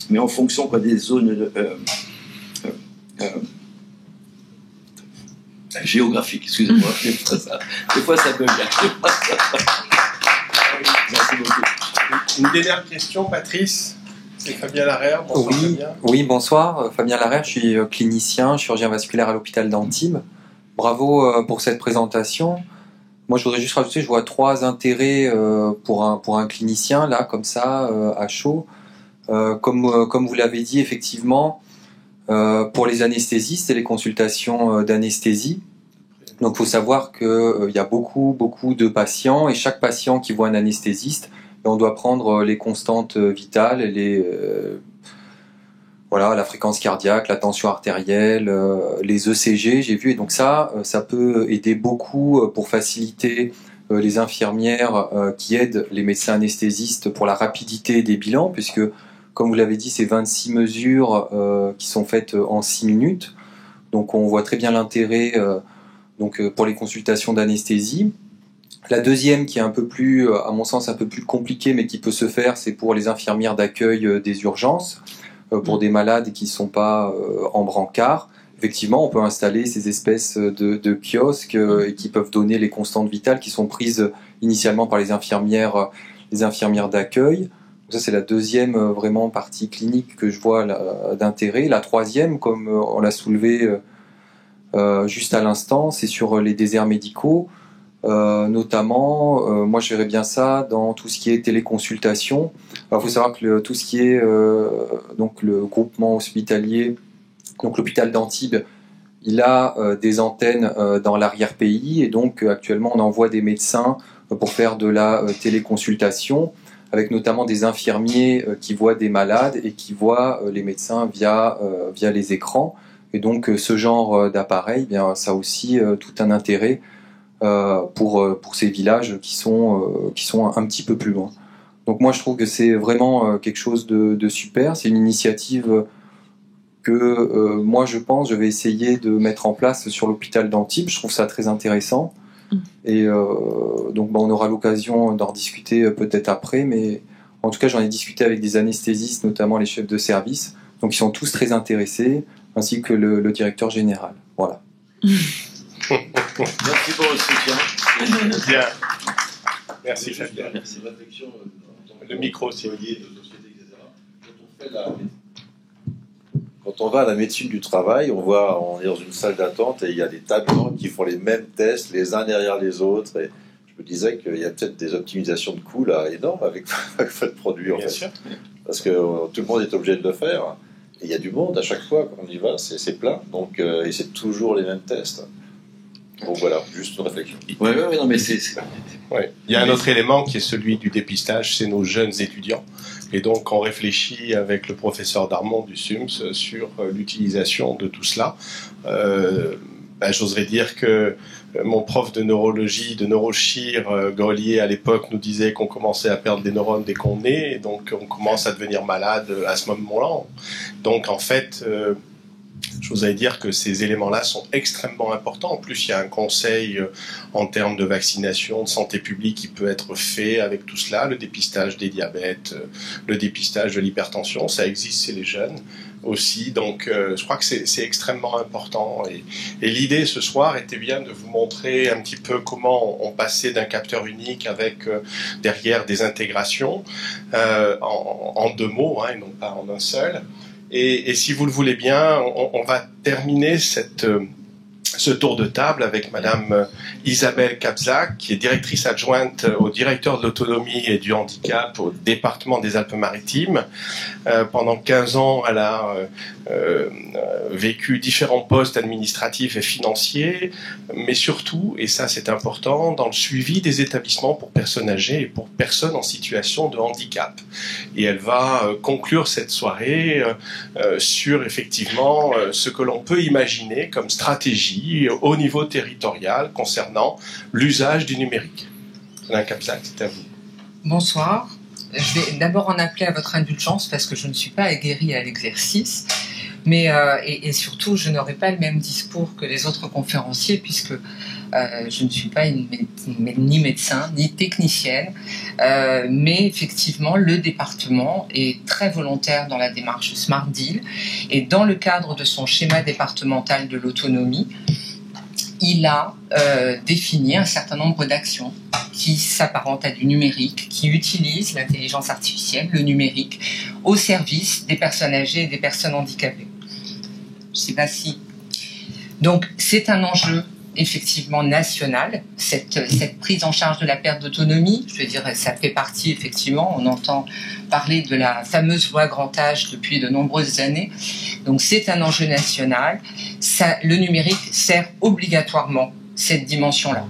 mais en fonction des zones géographiques. Excusez-moi, des fois ça bug. Merci beaucoup. Une dernière question, Patrice. C'est Fabien Larère. Bonsoir, Oui, Fabien. oui, bonsoir. Fabien Larère, je suis clinicien, chirurgien vasculaire à l'hôpital d'Antibes. Bravo pour cette présentation. Moi, je voudrais juste rajouter, je vois 3 intérêts pour un clinicien, là, comme ça, à chaud. Comme vous l'avez dit, effectivement, pour les anesthésistes et les consultations d'anesthésie. Donc, il faut savoir qu'il y a beaucoup de patients, et chaque patient qui voit un anesthésiste, on doit prendre les constantes vitales, et la fréquence cardiaque, la tension artérielle, les ECG, j'ai vu. Et donc ça peut aider beaucoup pour faciliter les infirmières qui aident les médecins anesthésistes pour la rapidité des bilans, puisque, comme vous l'avez dit, c'est 26 mesures qui sont faites en 6 minutes. Donc on voit très bien l'intérêt pour les consultations d'anesthésie. La deuxième, qui est un peu plus, à mon sens, un peu plus compliquée, mais qui peut se faire, c'est pour les infirmières d'accueil des urgences, pour des malades qui ne sont pas en brancard. Effectivement, on peut installer ces espèces de kiosques et qui peuvent donner les constantes vitales qui sont prises initialement par les infirmières d'accueil. Ça, c'est la deuxième vraiment partie clinique que je vois d'intérêt. La troisième, comme on l'a soulevé juste à l'instant, c'est sur les déserts médicaux. Notamment, moi je verrais bien ça dans tout ce qui est téléconsultation. Il faut savoir que tout ce qui est donc le groupement hospitalier, donc l'hôpital d'Antibes, il a des antennes dans l'arrière-pays, et donc actuellement on envoie des médecins pour faire de la téléconsultation, avec notamment des infirmiers qui voient des malades et qui voient les médecins via les écrans. Et donc ce genre d'appareil, bien ça a aussi tout un intérêt pour ces villages qui sont un petit peu plus loin. Donc moi je trouve que c'est vraiment quelque chose de super. C'est une initiative que moi je vais essayer de mettre en place sur l'hôpital d'Antibes. Je trouve ça très intéressant. Et donc on aura l'occasion d'en discuter peut-être après, mais en tout cas j'en ai discuté avec des anesthésistes, notamment les chefs de service, donc ils sont tous très intéressés, ainsi que le directeur général. Voilà. Merci pour le soutien. Bien. Merci Fabien. Merci. Réflexion, le micro, si vous dites. Quand on va à la médecine du travail, on est dans une salle d'attente et il y a des tableaux qui font les mêmes tests les uns derrière les autres. Et je me disais qu'il y a peut-être des optimisations de coûts là énormes avec votre produit. Bien sûr. Parce que tout le monde est obligé de le faire. Et il y a du monde à chaque fois quand on y va, c'est plein. Donc, et c'est toujours les mêmes tests. Donc voilà, juste une réflexion. Ouais, non, mais c'est... Ouais. Il y a un autre élément qui est celui du dépistage, c'est nos jeunes étudiants. Et donc on réfléchit avec le professeur Darmon du SUMS sur l'utilisation de tout cela. J'oserais dire que mon prof de neurologie, de neurochir, Grelier à l'époque, nous disait qu'on commençait à perdre des neurones dès qu'on est, et donc on commence à devenir malade à ce moment-là. Donc en fait... j'oserais dire que ces éléments-là sont extrêmement importants. En plus, il y a un conseil en termes de vaccination, de santé publique qui peut être fait avec tout cela, le dépistage des diabètes, le dépistage de l'hypertension, ça existe chez les jeunes aussi. Donc, je crois que c'est extrêmement important. Et l'idée ce soir était bien de vous montrer un petit peu comment on passait d'un capteur unique avec derrière des intégrations en 2 mots, et non pas en un seul. Et si vous le voulez bien, on va terminer ce tour de table avec Madame Isabelle Kabzak, qui est directrice adjointe au directeur de l'autonomie et du handicap au département des Alpes-Maritimes. Pendant 15 ans, elle a vécu différents postes administratifs et financiers, mais surtout, et ça c'est important, dans le suivi des établissements pour personnes âgées et pour personnes en situation de handicap. Et elle va conclure cette soirée sur effectivement ce que l'on peut imaginer comme stratégie au niveau territorial concernant l'usage du numérique. Madame Kabzak, c'est à vous. Bonsoir. Je vais d'abord en appeler à votre indulgence parce que je ne suis pas aguerrie à l'exercice, mais et surtout je n'aurai pas le même discours que les autres conférenciers puisque je ne suis pas ni médecin ni technicienne, mais effectivement le département est très volontaire dans la démarche Smart Deal et dans le cadre de son schéma départemental de l'autonomie, il a défini un certain nombre d'actions qui s'apparentent à du numérique, qui utilisent l'intelligence artificielle, le numérique, au service des personnes âgées et des personnes handicapées. Je ne sais pas si... Donc c'est un enjeu effectivement national, cette prise en charge de la perte d'autonomie. Je veux dire, ça fait partie effectivement, on entend parler de la fameuse loi grand âge depuis de nombreuses années. Donc c'est un enjeu national. Le numérique sert obligatoirement cette dimension-là.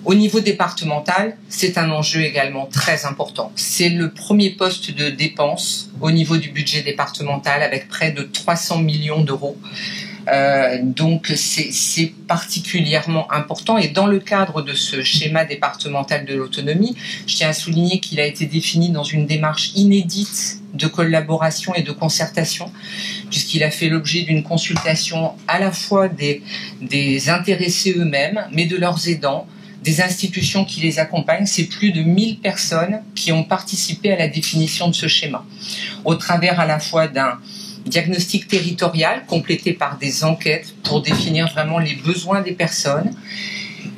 Au niveau départemental, c'est un enjeu également très important. C'est le premier poste de dépense au niveau du budget départemental avec près de 300 millions d'euros. Donc c'est particulièrement important et dans le cadre de ce schéma départemental de l'autonomie, je tiens à souligner qu'il a été défini dans une démarche inédite de collaboration et de concertation puisqu'il a fait l'objet d'une consultation à la fois des intéressés eux-mêmes mais de leurs aidants, des institutions qui les accompagnent. C'est plus de 1000 personnes qui ont participé à la définition de ce schéma au travers à la fois d'un diagnostic territorial complété par des enquêtes pour définir vraiment les besoins des personnes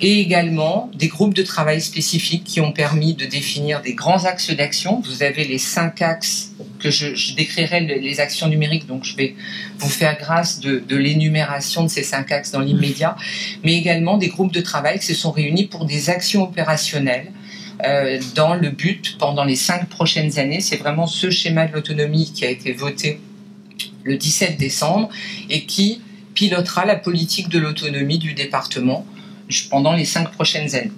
et également des groupes de travail spécifiques qui ont permis de définir des grands axes d'action. Vous avez les 5 axes que je décrirai les actions numériques, donc je vais vous faire grâce de l'énumération de ces 5 axes dans l'immédiat, mais également des groupes de travail qui se sont réunis pour des actions opérationnelles dans le but, pendant les 5 prochaines années, c'est vraiment ce schéma de l'autonomie qui a été voté le 17 décembre et qui pilotera la politique de l'autonomie du département pendant les 5 prochaines années.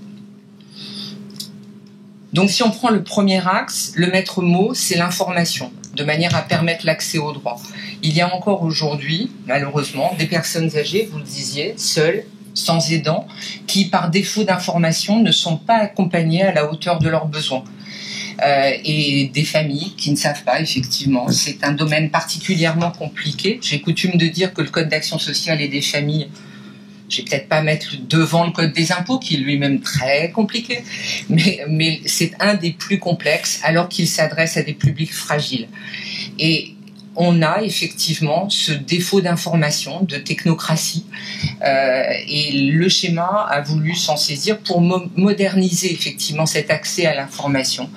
Donc si on prend le premier axe, le maître mot, c'est l'information, de manière à permettre l'accès aux droits. Il y a encore aujourd'hui, malheureusement, des personnes âgées, vous le disiez, seules, sans aidants, qui par défaut d'information ne sont pas accompagnées à la hauteur de leurs besoins. Et des familles qui ne savent pas, effectivement. C'est un domaine particulièrement compliqué. J'ai coutume de dire que le Code d'action sociale et des familles, je vais peut-être pas mettre devant le Code des impôts, qui est lui-même très compliqué, mais c'est un des plus complexes, alors qu'il s'adresse à des publics fragiles. Et on a effectivement ce défaut d'information, de technocratie, et le schéma a voulu s'en saisir pour moderniser effectivement cet accès à l'information,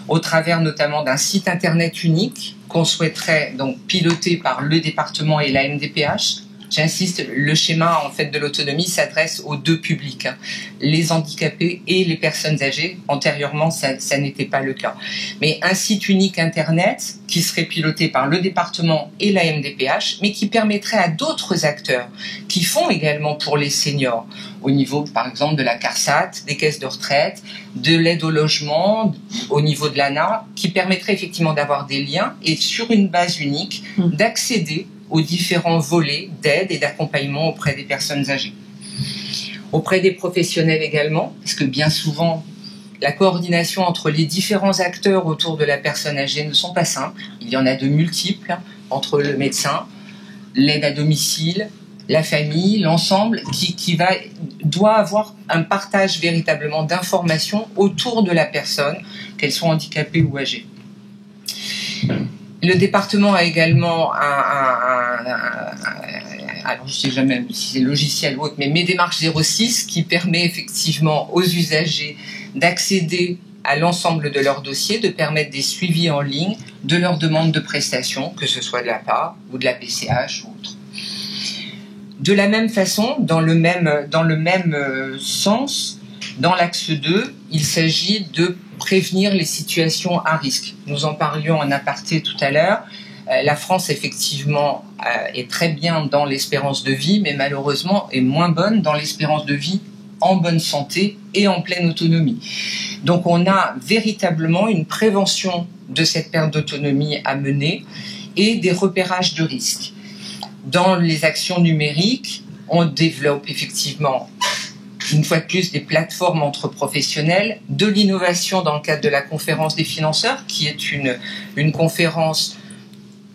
au travers notamment d'un site internet unique qu'on souhaiterait donc piloter par le département et la MDPH. J'insiste, le schéma en fait de l'autonomie s'adresse aux deux publics, les handicapés et les personnes âgées. Antérieurement, ça n'était pas le cas. Mais un site unique internet qui serait piloté par le département et la MDPH, mais qui permettrait à d'autres acteurs qui font également pour les seniors, au niveau par exemple de la CARSAT, des caisses de retraite, de l'aide au logement, au niveau de l'ANA, qui permettrait effectivement d'avoir des liens et sur une base unique d'accéder aux différents volets d'aide et d'accompagnement auprès des personnes âgées. Auprès des professionnels également, parce que bien souvent, la coordination entre les différents acteurs autour de la personne âgée ne sont pas simples. Il y en a de multiples, entre le médecin, l'aide à domicile, la famille, l'ensemble, qui doit avoir un partage véritablement d'informations autour de la personne, qu'elle soit handicapée ou âgée. Le département a également alors je ne sais jamais si c'est logiciel ou autre, mais Mes Démarches 06 qui permet effectivement aux usagers d'accéder à l'ensemble de leurs dossiers, de permettre des suivis en ligne de leurs demandes de prestations, que ce soit de l'APA ou de la PCH ou autre. De la même façon, dans le même sens, dans l'axe 2, il s'agit de prévenir les situations à risque. Nous en parlions en aparté tout à l'heure. La France, effectivement, est très bien dans l'espérance de vie, mais malheureusement est moins bonne dans l'espérance de vie en bonne santé et en pleine autonomie. Donc on a véritablement une prévention de cette perte d'autonomie à mener et des repérages de risques. Dans les actions numériques, on développe effectivement, une fois de plus, des plateformes entre professionnels, de l'innovation dans le cadre de la conférence des financeurs, qui est une conférence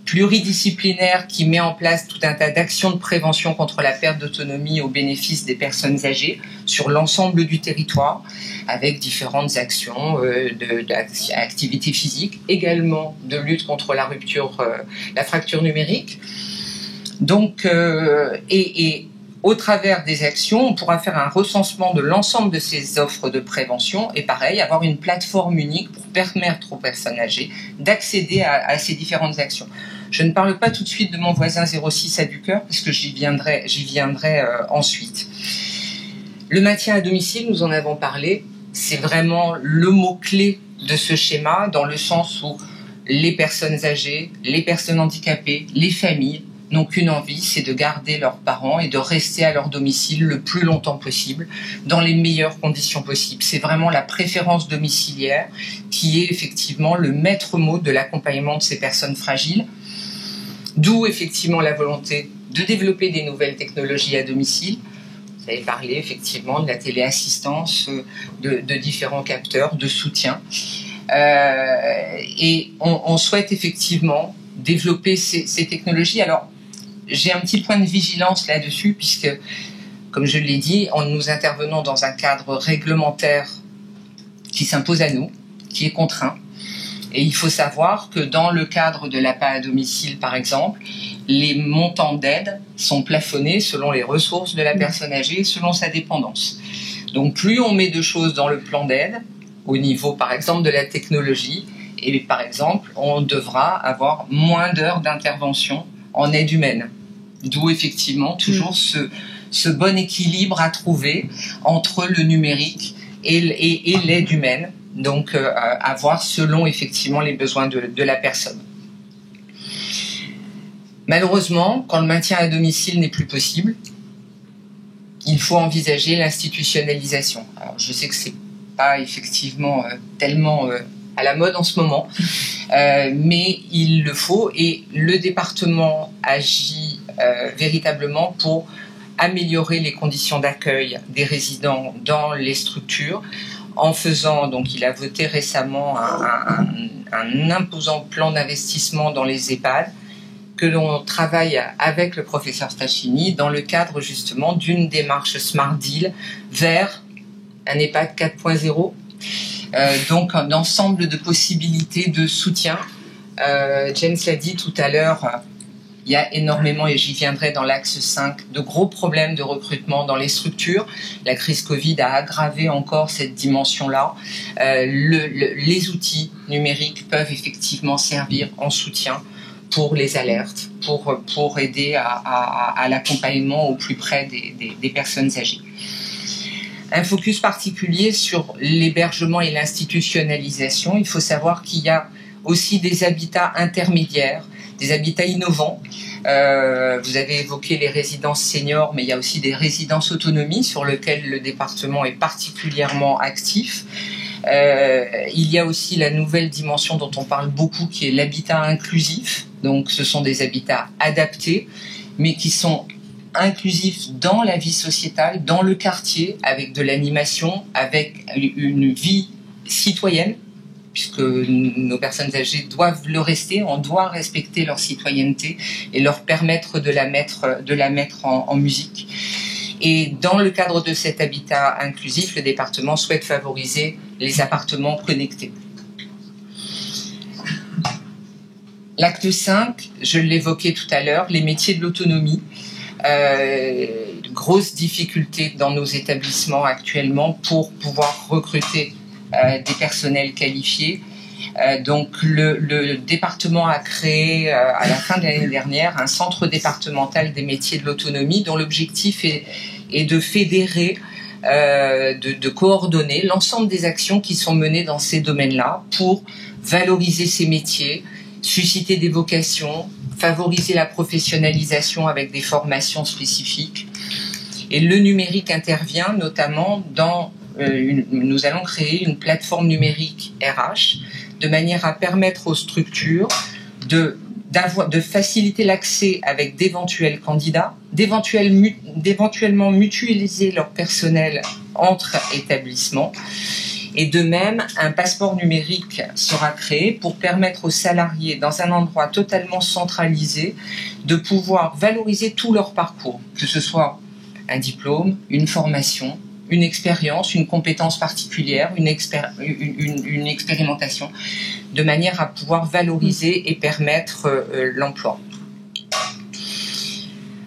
pluridisciplinaire qui met en place tout un tas d'actions de prévention contre la perte d'autonomie au bénéfice des personnes âgées sur l'ensemble du territoire, avec différentes actions d'activité physique, également de lutte contre la rupture, la fracture numérique. Donc, et au travers des actions, on pourra faire un recensement de l'ensemble de ces offres de prévention et pareil, avoir une plateforme unique pour permettre aux personnes âgées d'accéder à ces différentes actions. Je ne parle pas tout de suite de mon voisin 06 à du cœur parce que j'y viendrai ensuite. Le maintien à domicile, nous en avons parlé, c'est vraiment le mot-clé de ce schéma dans le sens où les personnes âgées, les personnes handicapées, les familles n'ont qu'une envie, c'est de garder leurs parents et de rester à leur domicile le plus longtemps possible, dans les meilleures conditions possibles. C'est vraiment la préférence domiciliaire qui est effectivement le maître mot de l'accompagnement de ces personnes fragiles. D'où effectivement la volonté de développer des nouvelles technologies à domicile. Vous avez parlé effectivement de la téléassistance, de différents capteurs de soutien. Et on souhaite effectivement développer ces technologies. Alors, j'ai un petit point de vigilance là-dessus, puisque, comme je l'ai dit, nous intervenons dans un cadre réglementaire qui s'impose à nous, qui est contraint. Et il faut savoir que dans le cadre de l'APA à domicile, par exemple, les montants d'aide sont plafonnés selon les ressources de la personne âgée, selon sa dépendance. Donc, plus on met de choses dans le plan d'aide, au niveau, par exemple, de la technologie, et par exemple, on devra avoir moins d'heures d'intervention en aide humaine. D'où effectivement toujours ce bon équilibre à trouver entre le numérique et l'aide humaine, donc à voir selon effectivement les besoins de la personne. Malheureusement, quand le maintien à domicile n'est plus possible, il faut envisager l'institutionnalisation. Alors je sais que c'est pas effectivement tellement à la mode en ce moment, mais il le faut et le département agit véritablement pour améliorer les conditions d'accueil des résidents dans les structures en faisant, donc il a voté récemment un imposant plan d'investissement dans les EHPAD que l'on travaille avec le professeur Stachini dans le cadre justement d'une démarche Smart Deal vers un EHPAD 4.0. Donc un ensemble de possibilités de soutien. James l'a dit tout à l'heure, il y a énormément, et j'y viendrai dans l'axe 5, de gros problèmes de recrutement dans les structures. La crise Covid a aggravé encore cette dimension-là. Les outils numériques peuvent effectivement servir en soutien pour les alertes, pour aider à l'accompagnement au plus près des personnes âgées. Un focus particulier sur l'hébergement et l'institutionnalisation. Il faut savoir qu'il y a aussi des habitats intermédiaires, des habitats innovants. Vous avez évoqué les résidences seniors, mais il y a aussi des résidences autonomie sur lesquelles le département est particulièrement actif. Il y a aussi la nouvelle dimension dont on parle beaucoup, qui est l'habitat inclusif. Donc ce sont des habitats adaptés, mais qui sont inclusif dans la vie sociétale, dans le quartier, avec de l'animation, avec une vie citoyenne, puisque nos personnes âgées doivent le rester, on doit respecter leur citoyenneté et leur permettre de la mettre en musique. Et dans le cadre de cet habitat inclusif, le département souhaite favoriser les appartements connectés. L'acte 5, je l'évoquais tout à l'heure, les métiers de l'autonomie. Grosse difficulté dans nos établissements actuellement pour pouvoir recruter des personnels qualifiés Donc le département a créé à la fin de l'année dernière un centre départemental des métiers de l'autonomie dont l'objectif est de fédérer, de coordonner l'ensemble des actions qui sont menées dans ces domaines-là pour valoriser ces métiers, susciter des vocations, favoriser la professionnalisation avec des formations spécifiques. Et le numérique intervient notamment dans... nous allons créer une plateforme numérique RH de manière à permettre aux structures de faciliter l'accès avec d'éventuels candidats, d'éventuellement mutualiser leur personnel entre établissements. Et de même, un passeport numérique sera créé pour permettre aux salariés, dans un endroit totalement centralisé, de pouvoir valoriser tout leur parcours, que ce soit un diplôme, une formation, une expérience, une compétence particulière, une expérimentation, de manière à pouvoir valoriser et permettre l'emploi.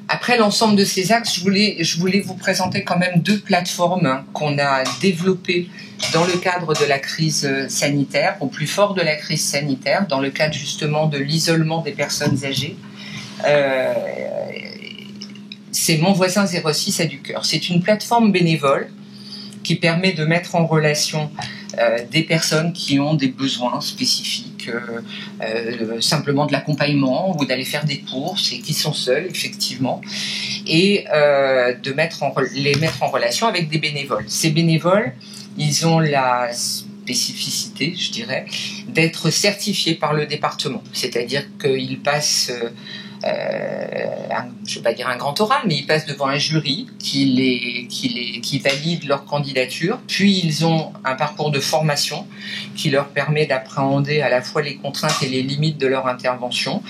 Après l'ensemble de ces axes, je voulais vous présenter quand même 2 plateformes qu'on a développées dans le cadre de la crise sanitaire, au plus fort de la crise sanitaire, dans le cadre justement de l'isolement des personnes âgées. C'est Mon Voisin 06 à du cœur. C'est une plateforme bénévole qui permet de mettre en relation des personnes qui ont des besoins spécifiques, simplement de l'accompagnement ou d'aller faire des courses et qui sont seules, effectivement, et de les mettre en relation avec des bénévoles. Ces bénévoles, ils ont la spécificité, je dirais, d'être certifiés par le département. C'est-à-dire qu'ils passent... je ne vais pas dire un grand oral, mais ils passent devant un jury qui valide leur candidature. Puis ils ont un parcours de formation qui leur permet d'appréhender à la fois les contraintes et les limites de leur intervention.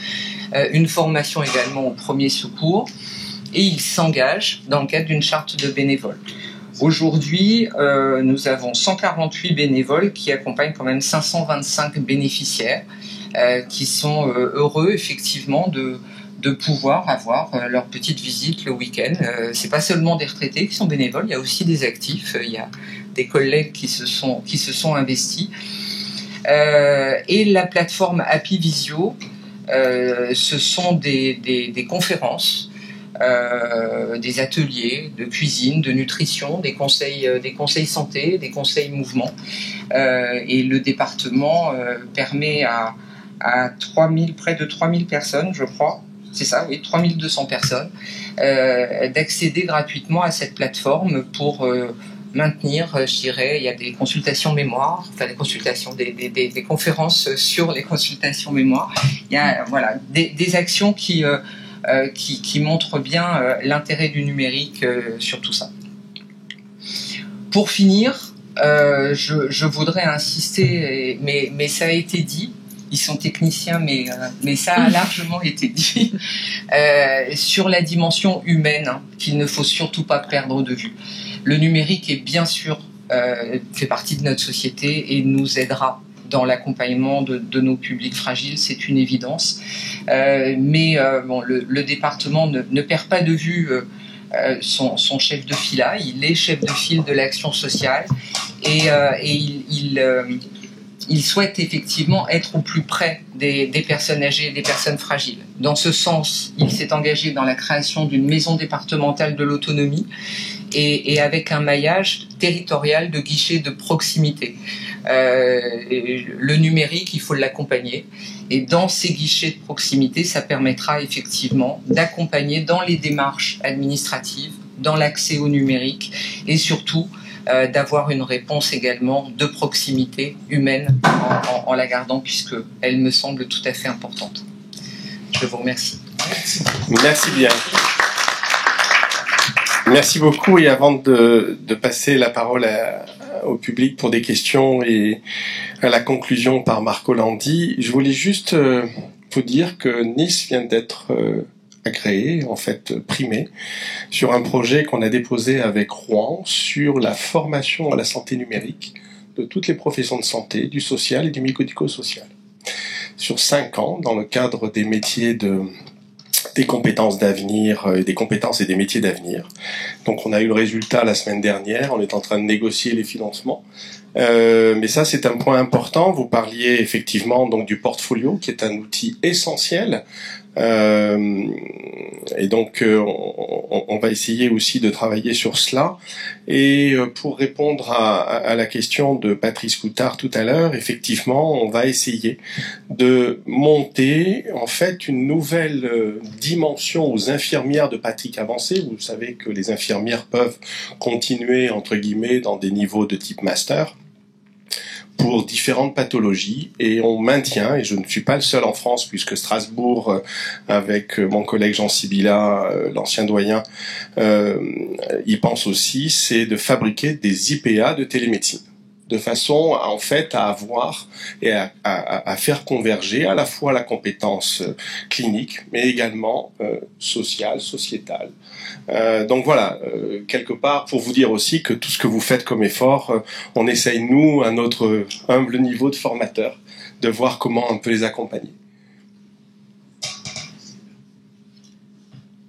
Une formation également au premier secours. Et ils s'engagent dans le cadre d'une charte de bénévoles. Aujourd'hui, nous avons 148 bénévoles qui accompagnent quand même 525 bénéficiaires qui sont heureux effectivement de pouvoir avoir leur petite visite le week-end. C'est pas seulement des retraités qui sont bénévoles, il y a aussi des actifs, il y a des collègues qui se sont investis. Et la plateforme Happy Visio, ce sont des conférences, des ateliers de cuisine, de nutrition, des conseils santé, des conseils mouvement. Et le département permet à près de 3000 personnes, je crois, c'est ça, oui, 3200 personnes, d'accéder gratuitement à cette plateforme pour maintenir, je dirais, il y a des consultations mémoire, enfin des consultations, des conférences sur les consultations mémoire. Il y a voilà, des actions qui montrent bien l'intérêt du numérique sur tout ça. Pour finir, je voudrais insister, mais ça a été dit, ils sont techniciens, mais ça a largement été dit, sur la dimension humaine qu'il ne faut surtout pas perdre de vue. Le numérique est bien sûr fait partie de notre société et nous aidera dans l'accompagnement de nos publics fragiles, c'est une évidence. Mais le département ne perd pas de vue son chef de fila, il est chef de file de l'action sociale et il souhaite effectivement être au plus près des personnes âgées et des personnes fragiles. Dans ce sens, il s'est engagé dans la création d'une maison départementale de l'autonomie et avec un maillage territorial de guichets de proximité. Le numérique, il faut l'accompagner. Et dans ces guichets de proximité, ça permettra effectivement d'accompagner dans les démarches administratives, dans l'accès au numérique et surtout d'avoir une réponse également de proximité humaine en la gardant puisqu'elle me semble tout à fait importante. Je vous remercie. Merci bien. Merci beaucoup et avant de passer la parole au public pour des questions et à la conclusion par Marco Landi, je voulais juste vous dire que Nice vient d'être agréé, en fait primé, sur un projet qu'on a déposé avec Rouen sur la formation à la santé numérique de toutes les professions de santé, du social et du médico-social. Sur 5 ans, dans le cadre des métiers de des compétences d'avenir, des compétences et des métiers d'avenir. Donc on a eu le résultat la semaine dernière, on est en train de négocier les financements. Mais ça c'est un point important. Vous parliez effectivement donc du portfolio qui est un outil essentiel. Et donc on va essayer aussi de travailler sur cela. Et pour répondre à la question de Patrice Coutard tout à l'heure, effectivement on va essayer de monter en fait une nouvelle dimension aux infirmières de pratique avancée. Vous savez que les infirmières peuvent continuer entre guillemets dans des niveaux de type master pour différentes pathologies, et on maintient, et je ne suis pas le seul en France puisque Strasbourg, avec mon collègue Jean Sibilla, l'ancien doyen, y pense aussi, c'est de fabriquer des IPA de télémédecine, de façon en fait à avoir et à faire converger à la fois la compétence clinique, mais également sociale, sociétale. Donc voilà, quelque part pour vous dire aussi que tout ce que vous faites comme effort, on essaye nous, à notre humble niveau de formateur, de voir comment on peut les accompagner.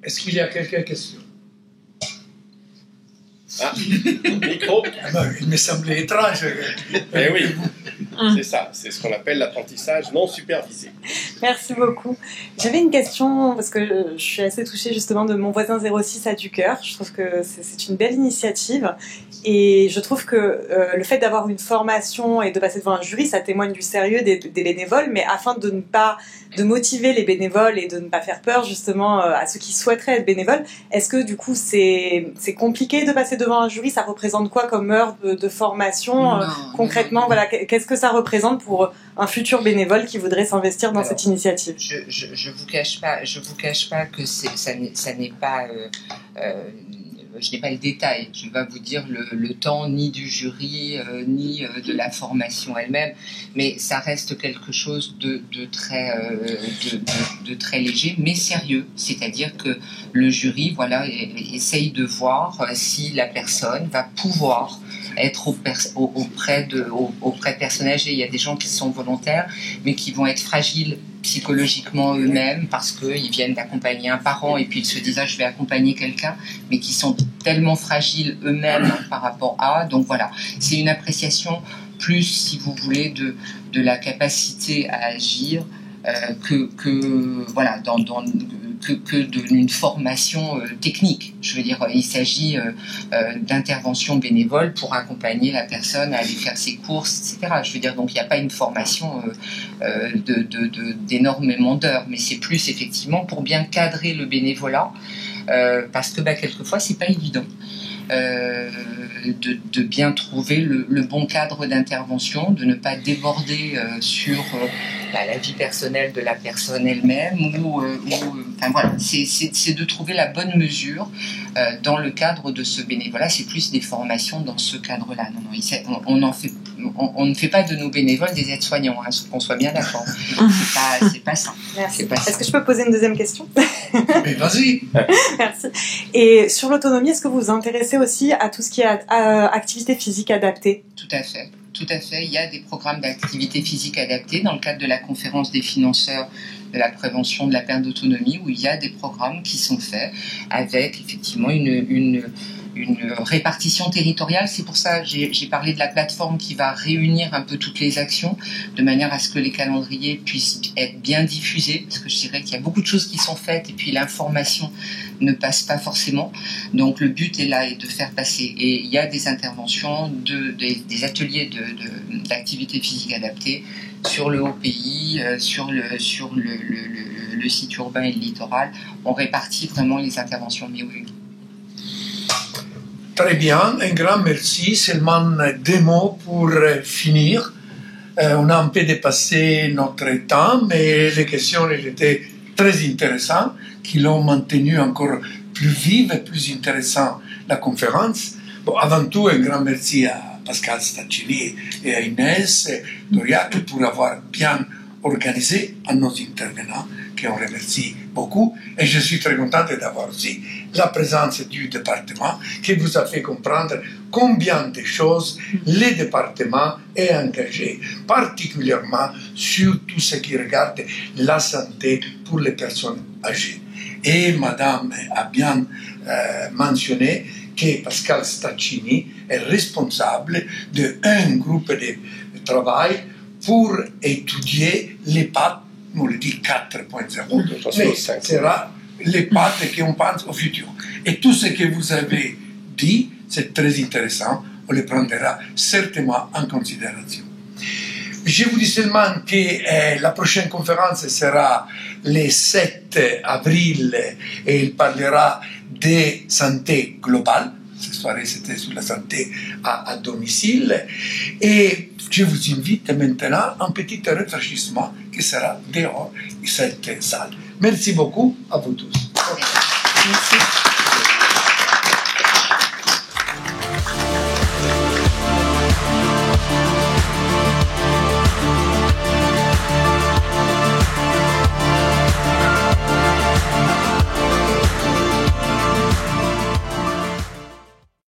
Est-ce qu'il y a quelques questions? Ah, micro. Il me semblait étrange. Eh oui, c'est ça, c'est ce qu'on appelle l'apprentissage non supervisé. Merci beaucoup. J'avais une question, parce que je suis assez touchée justement de Mon voisin 06 à du cœur. Je trouve que c'est une belle initiative. Et je trouve que le fait d'avoir une formation et de passer devant un jury, ça témoigne du sérieux des bénévoles, mais afin de motiver les bénévoles et de ne pas faire peur justement à ceux qui souhaiteraient être bénévoles, est-ce que du coup c'est compliqué de passer devant un jury? Ça représente quoi comme heure de formation concrètement? Voilà, qu'est-ce que ça représente pour un futur bénévole qui voudrait s'investir dans cette initiative? Je vous cache pas que ça n'est pas je n'ai pas le détail, je ne vais pas vous dire le temps ni du jury, ni de la formation elle-même, mais ça reste quelque chose de très léger, mais sérieux. C'est-à-dire que le jury, voilà, essaye de voir si la personne va pouvoir être auprès de personnes âgées. Il y a des gens qui sont volontaires, mais qui vont être fragiles psychologiquement eux-mêmes parce qu'ils viennent d'accompagner un parent et puis ils se disent je vais accompagner quelqu'un, mais qui sont tellement fragiles eux-mêmes par rapport à. Donc voilà, c'est une appréciation plus, si vous voulez, de la capacité à agir voilà, que d'une formation technique. Je veux dire, il s'agit d'interventions bénévoles pour accompagner la personne à aller faire ses courses, etc. Je veux dire, donc il n'y a pas une formation d'énormément d'heures, mais c'est plus effectivement pour bien cadrer le bénévolat, parce que quelquefois c'est pas évident. De bien trouver le bon cadre d'intervention, de ne pas déborder sur la vie personnelle de la personne elle-même, enfin voilà, c'est de trouver la bonne mesure dans le cadre de ce bénévolat. C'est plus des formations dans ce cadre-là. On ne fait pas de nos bénévoles des aides-soignants, qu'on soit bien d'accord. C'est pas ça. Merci. Est-ce que je peux poser une deuxième question? Mais vas-y. Merci. Et sur l'autonomie, est-ce que vous vous intéressez aussi à tout ce qui est activité physique adaptée? Tout à fait. Tout à fait. Il y a des programmes d'activité physique adaptée dans le cadre de la conférence des financeurs de la prévention de la perte d'autonomie, où il y a des programmes qui sont faits avec effectivement une répartition territoriale. C'est pour ça que j'ai parlé de la plateforme qui va réunir un peu toutes les actions de manière à ce que les calendriers puissent être bien diffusés, parce que je dirais qu'il y a beaucoup de choses qui sont faites et puis l'information ne passe pas forcément. Donc le but est là, est de faire passer. Et il y a des interventions, des ateliers d'activité physique adaptée sur le haut pays, sur le site urbain et le littoral. On répartit vraiment les interventions. Mais oui. Très bien, un grand merci. Seulement deux mots pour finir. On a un peu dépassé notre temps, mais les questions étaient très intéressantes, qui l'ont maintenu encore plus vive et plus intéressant la conférence. Bon, avant tout, un grand merci à Pascal Staccini et à Inès Doriac pour avoir bien organisé à nos intervenants, qu'on remercie beaucoup. Et je suis très content d'avoir aussi la présence du département qui vous a fait comprendre combien de choses le département est engagé, particulièrement sur tout ce qui regarde la santé pour les personnes âgées. Et Madame a bien mentionné que Pascal Staccini est responsable d'un groupe de travail pour étudier les pâtes, on le dit 4.0, mais ce sera les pâtes qu'on pense au futur. Et tout ce que vous avez dit, c'est très intéressant, on le prendra certainement en considération. Je vous dis seulement que la prochaine conférence sera le 7 avril et il parlera de santé globale. Cette soirée, c'était sur la santé à domicile. Et je vous invite maintenant à un petit rafraîchissement qui sera dehors de cette salle. Merci beaucoup à vous tous. Merci.